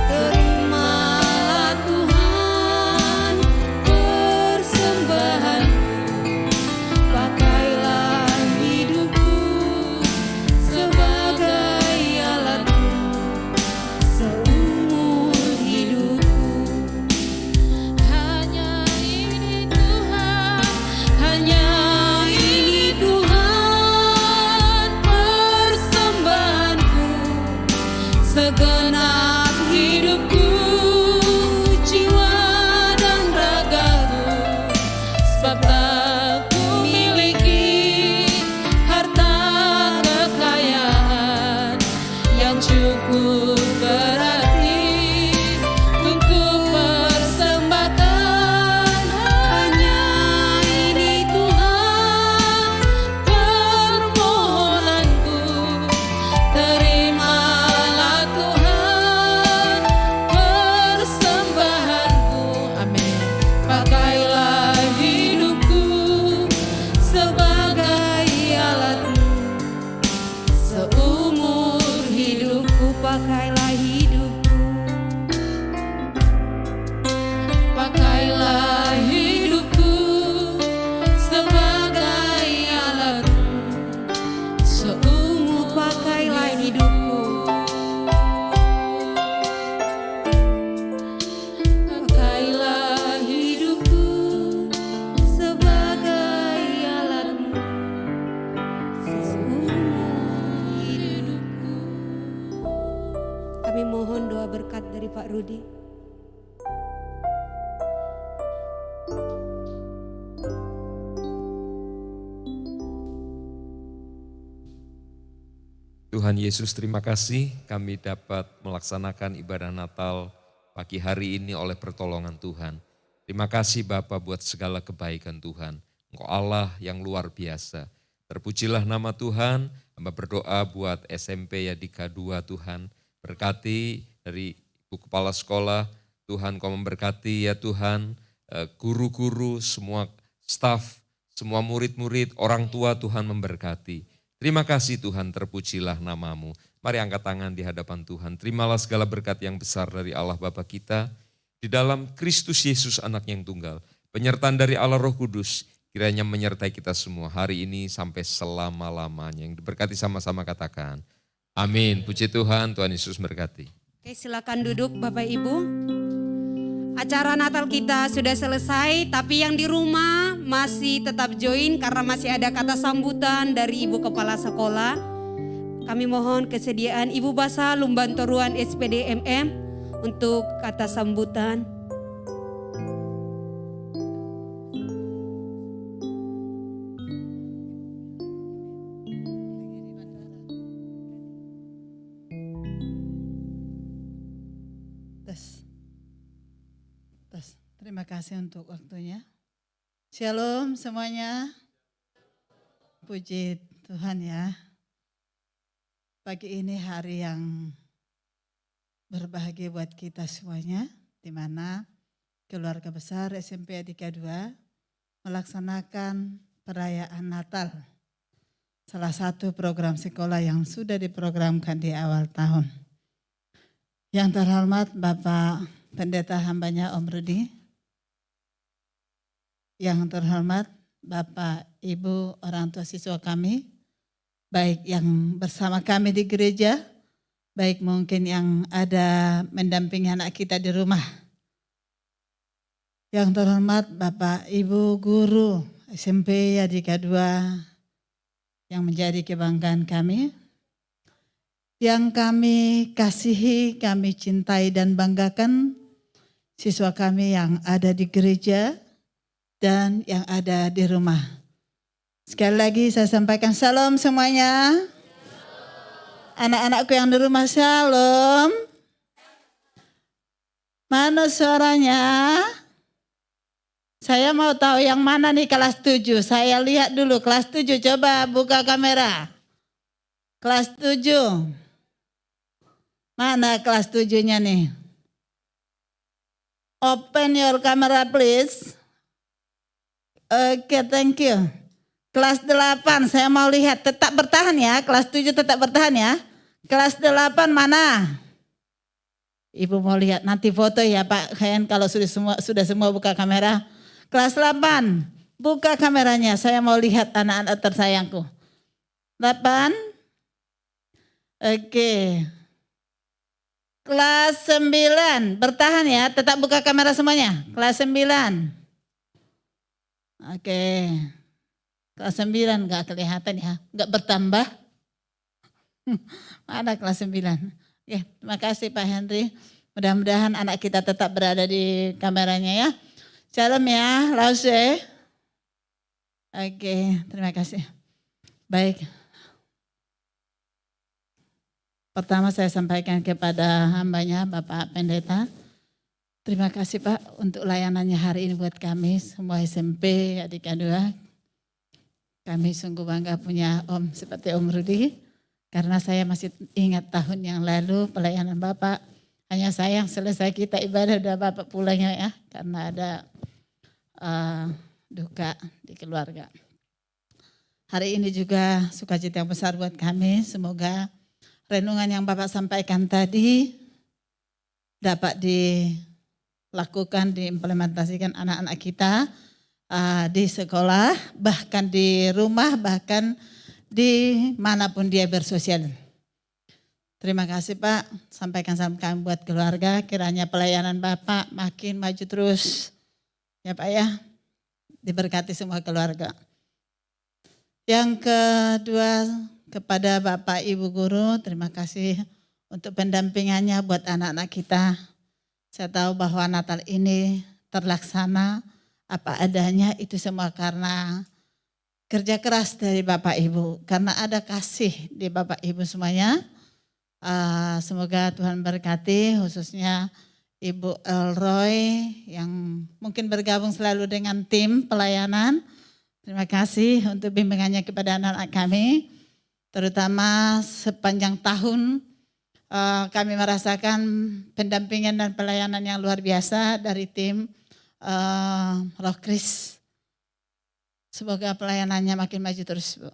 terima segenap hidupku, jiwa dan ragaku, sebab tak kumiliki harta kekayaan yang cukup berarti untuk persembahkan. Hanya ini Tuhan permohonanku, terimalah Tuhan persembahanku. Amin. Pakailah hidupku sebagai alatmu, seumur hidupku pakailah hidupku. Pakailah hidupku sebagai alatmu, seumur Pakailah hidupku. Pakailah hidupku sebagai alatmu, seumur hidupku. Kami mohon doa berkat dari Pak Rudi. Tuhan Yesus, terima kasih kami dapat melaksanakan ibadah Natal pagi hari ini oleh pertolongan Tuhan. Terima kasih Bapa buat segala kebaikan Tuhan. Engkau Allah yang luar biasa. Terpujilah nama Tuhan. Hamba berdoa buat SMP Yadika 2 Tuhan. Berkati dari Ibu Kepala Sekolah. Tuhan Kau memberkati ya Tuhan. Guru-guru, semua staf, semua murid-murid, orang tua Tuhan memberkati. Terima kasih Tuhan, terpujilah namamu. Mari angkat tangan di hadapan Tuhan. Terimalah segala berkat yang besar dari Allah Bapa kita. Di dalam Kristus Yesus anak yang tunggal. Penyertaan dari Allah Roh Kudus. Kiranya menyertai kita semua hari ini sampai selama-lamanya. Yang diberkati sama-sama katakan. Amin. Puji Tuhan, Tuhan Yesus berkati. Oke, silakan duduk Bapak Ibu. Acara Natal kita sudah selesai, tapi yang di rumah masih tetap join karena masih ada kata sambutan dari Ibu Kepala Sekolah. Kami mohon kesediaan Ibu Basa Lumbantoruan SPD MM untuk kata sambutan. Terima kasih untuk waktunya. Shalom semuanya. Puji Tuhan ya. Pagi ini hari yang berbahagia buat kita semuanya. Di mana keluarga besar SMP Yadika 2 melaksanakan perayaan Natal. Salah satu program sekolah yang sudah diprogramkan di awal tahun. Yang terhormat Bapak Pendeta hambanya Om Rudi. Yang terhormat Bapak, Ibu, orang tua siswa kami, baik yang bersama kami di gereja, baik mungkin yang ada mendampingi anak kita di rumah. Yang terhormat Bapak, Ibu, guru SMP Yadika 2 yang menjadi kebanggaan kami, yang kami kasihi, kami cintai dan banggakan, siswa kami yang ada di gereja, dan yang ada di rumah. Sekali lagi saya sampaikan salam semuanya. Anak-anakku yang di rumah salam. Mana suaranya? Saya mau tahu yang mana nih kelas 7. Saya lihat dulu kelas 7. Coba buka kamera. Kelas 7. Mana kelas 7-nya nih? Open your camera please. Oke, thank you. Kelas 8 saya mau lihat, tetap bertahan ya. Kelas 7 tetap bertahan ya. Kelas 8 mana? Ibu mau lihat nanti foto ya Pak Hen kalau sudah semua buka kamera. Kelas 8, buka kameranya. Saya mau lihat anak-anak tersayangku. 8. Oke. Kelas 9, bertahan ya. Tetap buka kamera semuanya. Kelas 9. Oke, kelas 9 gak kelihatan ya, gak bertambah. Ada kelas 9. Oke, terima kasih Pak Henry. Mudah-mudahan anak kita tetap berada di kameranya ya. Shalom ya, Lause. Oke, terima kasih. Baik. Pertama saya sampaikan kepada hambanya Bapak Pendeta. Terima kasih Pak untuk layanannya hari ini buat kami semua SMP adik kedua. Kami sungguh bangga punya Om seperti Om Rudi. Karena saya masih ingat tahun yang lalu pelayanan Bapak. Hanya sayang selesai kita ibadah udah Bapak pulang ya. Karena ada duka di keluarga. Hari ini juga sukacita yang besar buat kami. Semoga renungan yang Bapak sampaikan tadi dapat dilakukan, diimplementasikan anak-anak kita di sekolah, bahkan di rumah, bahkan dimanapun dia bersosial. Terima kasih Pak, sampaikan salam kami buat keluarga, kiranya pelayanan Bapak makin maju terus. Ya Pak ya, diberkati semua keluarga. Yang kedua, kepada Bapak Ibu Guru, terima kasih untuk pendampingannya buat anak-anak kita. Saya tahu bahwa Natal ini terlaksana apa adanya, itu semua karena kerja keras dari Bapak Ibu. Karena ada kasih di Bapak Ibu semuanya. Semoga Tuhan berkati, khususnya Ibu Elroy yang mungkin bergabung selalu dengan tim pelayanan. Terima kasih untuk bimbingannya kepada anak-anak kami. Terutama sepanjang tahun kami merasakan pendampingan dan pelayanan yang luar biasa dari tim Roh Kris. Semoga pelayanannya makin maju terus Bu.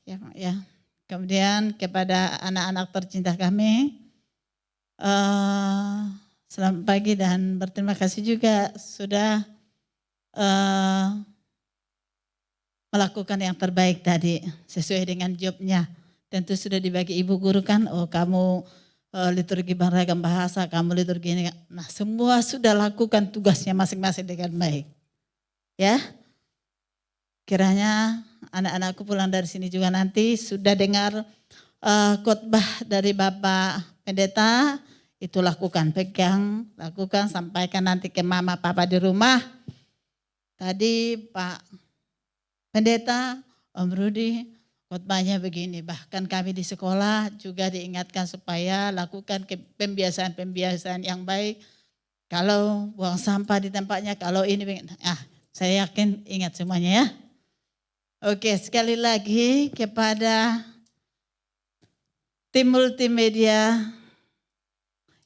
Ya, ya. Kemudian kepada anak-anak tercinta kami, selamat pagi dan berterima kasih juga sudah melakukan yang terbaik tadi sesuai dengan jobnya. Tentu sudah dibagi ibu guru kan, oh kamu liturgi beragam bahasa, kamu liturgi ini. Nah semua sudah lakukan tugasnya masing-masing dengan baik. Ya, kiranya anak-anakku pulang dari sini juga nanti sudah dengar khotbah dari Bapak Pendeta, itu lakukan, pegang, lakukan, sampaikan nanti ke mama papa di rumah. Tadi Pak Pendeta, Om Rudi, khotbahnya begini, bahkan kami di sekolah juga diingatkan supaya lakukan pembiasaan-pembiasaan yang baik. Kalau buang sampah di tempatnya, kalau ini, saya yakin ingat semuanya ya. Oke, sekali lagi kepada tim multimedia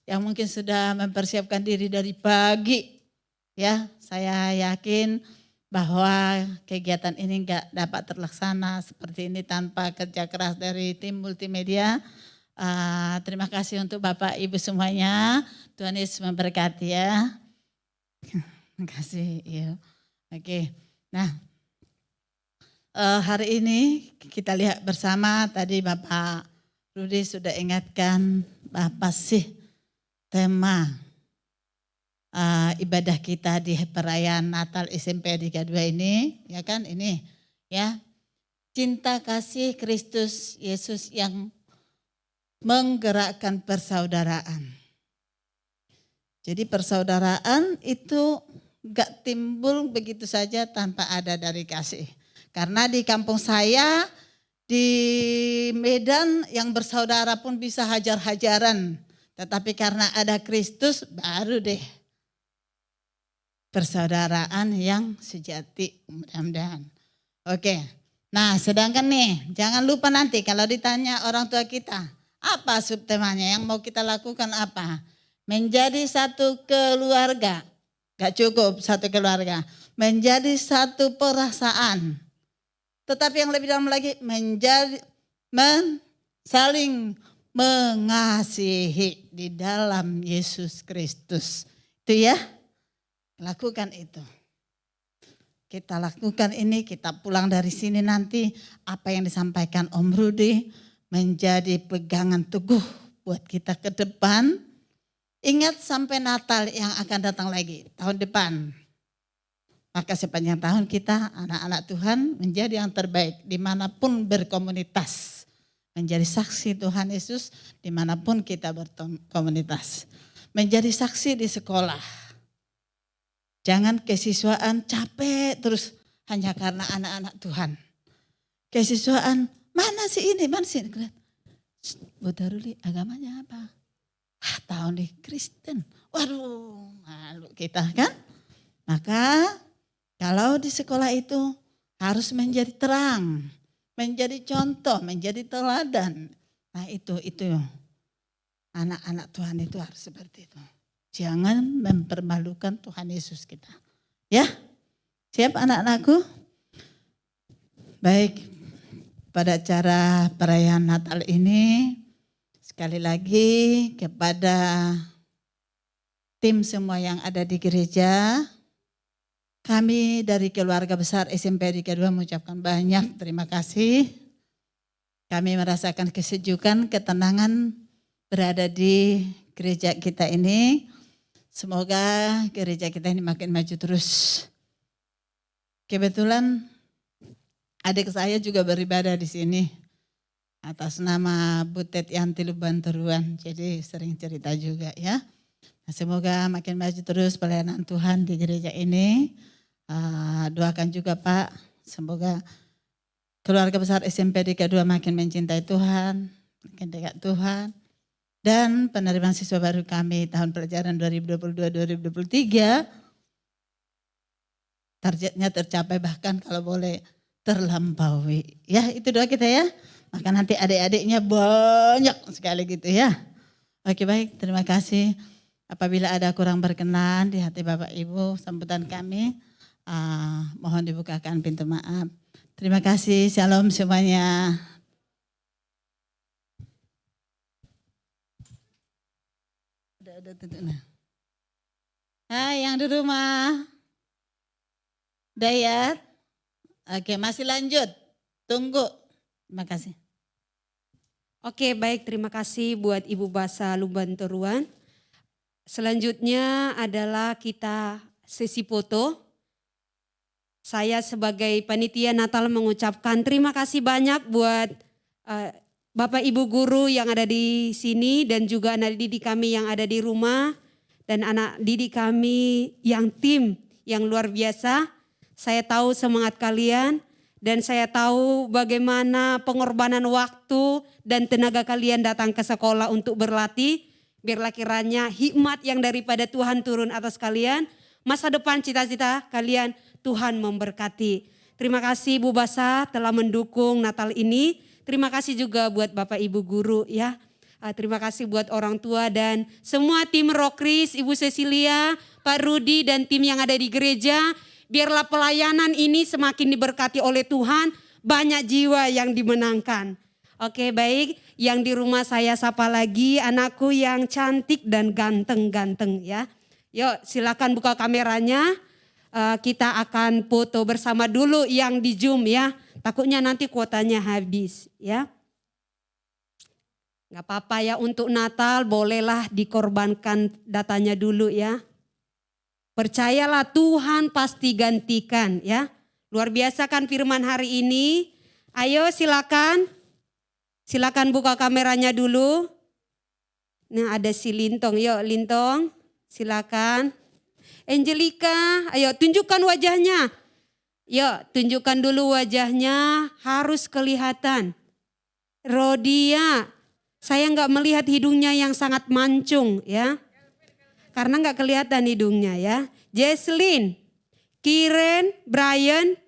yang mungkin sudah mempersiapkan diri dari pagi, ya, saya yakin bahwa kegiatan ini enggak dapat terlaksana seperti ini tanpa kerja keras dari tim multimedia. Terima kasih untuk Bapak Ibu semuanya. Tuhan Yesus memberkati ya. Terima kasih. Ya. Oke. Nah, hari ini kita lihat bersama tadi Bapak Rudi sudah ingatkan apa sih tema ibadah kita di perayaan Natal SMP Adika 2 ini, ya kan ini, ya. Cinta kasih Kristus Yesus yang menggerakkan persaudaraan. Jadi persaudaraan itu gak timbul begitu saja tanpa ada dari kasih. Karena di kampung saya, di Medan yang bersaudara pun bisa hajar-hajaran. Tetapi karena ada Kristus baru deh persaudaraan yang sejati, mudah-mudahan. Oke, nah sedangkan nih jangan lupa nanti kalau ditanya orang tua kita, apa subtemanya yang mau kita lakukan apa? Menjadi satu keluarga, gak cukup satu keluarga, menjadi satu perasaan. Tetapi yang lebih dalam lagi menjadi saling mengasihi di dalam Yesus Kristus. Itu ya. Lakukan itu. Kita lakukan ini, kita pulang dari sini nanti apa yang disampaikan Om Rudi menjadi pegangan teguh buat kita ke depan. Ingat sampai Natal yang akan datang lagi tahun depan. Maka sepanjang tahun kita anak-anak Tuhan menjadi yang terbaik dimanapun berkomunitas. Menjadi saksi Tuhan Yesus dimanapun kita berkomunitas. menjadi saksi di sekolah. Jangan kesiswaan capek terus hanya karena anak-anak Tuhan. Kesiswaan, mana sih ini, mana sih ini. Bu Daruli agamanya apa? Tahu nih Kristen. Waduh, malu kita kan. Maka kalau di sekolah itu harus menjadi terang, menjadi contoh, menjadi teladan. Nah itu anak-anak Tuhan itu harus seperti itu. Jangan mempermalukan Tuhan Yesus kita. Ya, siap anak-anakku? Baik, pada acara perayaan Natal ini sekali lagi kepada tim semua yang ada di gereja, kami dari keluarga besar SMP Dika 2 mengucapkan banyak terima kasih. Kami merasakan kesejukan, ketenangan berada di gereja kita ini. Semoga gereja kita ini makin maju terus. Kebetulan adik saya juga beribadah di sini atas nama Butet Yanti Lubanteruan. Jadi sering cerita juga ya. Nah, semoga makin maju terus pelayanan Tuhan di gereja ini. Doakan juga Pak, semoga keluarga besar SMP Dika 2 makin mencintai Tuhan, makin dekat Tuhan. Dan penerimaan siswa baru kami tahun pelajaran 2022-2023 targetnya tercapai, bahkan kalau boleh terlampaui. Ya itu doa kita ya. Maka nanti adik-adiknya banyak sekali gitu ya. Oke baik, terima kasih. Apabila ada kurang berkenan di hati Bapak Ibu sambutan kami, mohon dibukakan pintu maaf. Terima kasih, shalom semuanya. Udah tutup nah. Yang di rumah, Dayat. Oke, masih lanjut. Tunggu. Terima kasih. Oke, baik, terima kasih buat Ibu Basa Lubanteruan. Selanjutnya adalah kita sesi foto. Saya sebagai panitia Natal mengucapkan terima kasih banyak buat Bapak Ibu guru yang ada di sini dan juga anak didik kami yang ada di rumah dan anak didik kami yang tim yang luar biasa. Saya tahu semangat kalian dan saya tahu bagaimana pengorbanan waktu dan tenaga kalian datang ke sekolah untuk berlatih. Biarlah kiranya hikmat yang daripada Tuhan turun atas kalian. Masa depan cita-cita kalian Tuhan memberkati. Terima kasih Bu Basa telah mendukung Natal ini. Terima kasih juga buat Bapak Ibu guru ya. Terima kasih buat orang tua dan semua tim Rokris, Ibu Cecilia, Pak Rudi dan tim yang ada di gereja. Biarlah pelayanan ini semakin diberkati oleh Tuhan. Banyak jiwa yang dimenangkan. Oke baik, yang di rumah saya sapa lagi anakku yang cantik dan ganteng-ganteng ya. Yuk silakan buka kameranya. Kita akan foto bersama dulu yang di Zoom ya. Takutnya nanti kuotanya habis ya. Gak apa-apa ya untuk Natal bolehlah dikorbankan datanya dulu ya. Percayalah Tuhan pasti gantikan ya. Luar biasa kan firman hari ini. Ayo silakan. Silakan buka kameranya dulu. Nah ada si Lintong, yuk Lintong silakan. Angelica, ayo tunjukkan wajahnya. Yuk tunjukkan dulu wajahnya, harus kelihatan. Rodia, saya nggak melihat hidungnya yang sangat mancung ya. Karena nggak kelihatan hidungnya ya. Jesslyn, Kiren, Brian,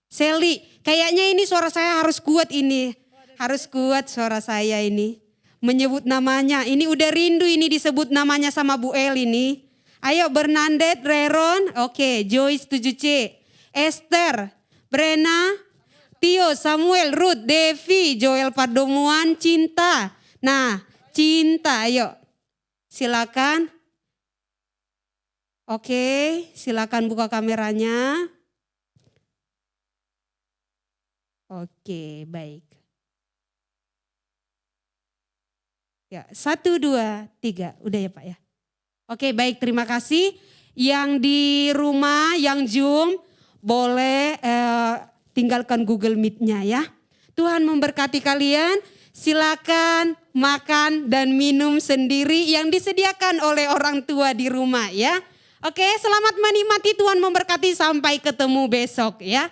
Sally. Kayaknya ini suara saya harus kuat ini. Harus kuat suara saya ini. Menyebut namanya, ini udah rindu ini disebut namanya sama Bu El ini. Ayo Bernadette, Reron, oke, Joyce 7C, Esther, Brena, Tio, Samuel, Ruth, Devi, Joel Pardomuan, Cinta. Nah, Cinta, ayo silakan. Oke, silakan buka kameranya. Oke, baik. Ya, 1, 2, 3, udah ya Pak ya. Oke baik, terima kasih. Yang di rumah, yang Zoom, boleh tinggalkan Google Meet-nya ya. Tuhan memberkati kalian, silakan makan dan minum sendiri yang disediakan oleh orang tua di rumah ya. Oke, selamat menikmati, Tuhan memberkati, sampai ketemu besok ya.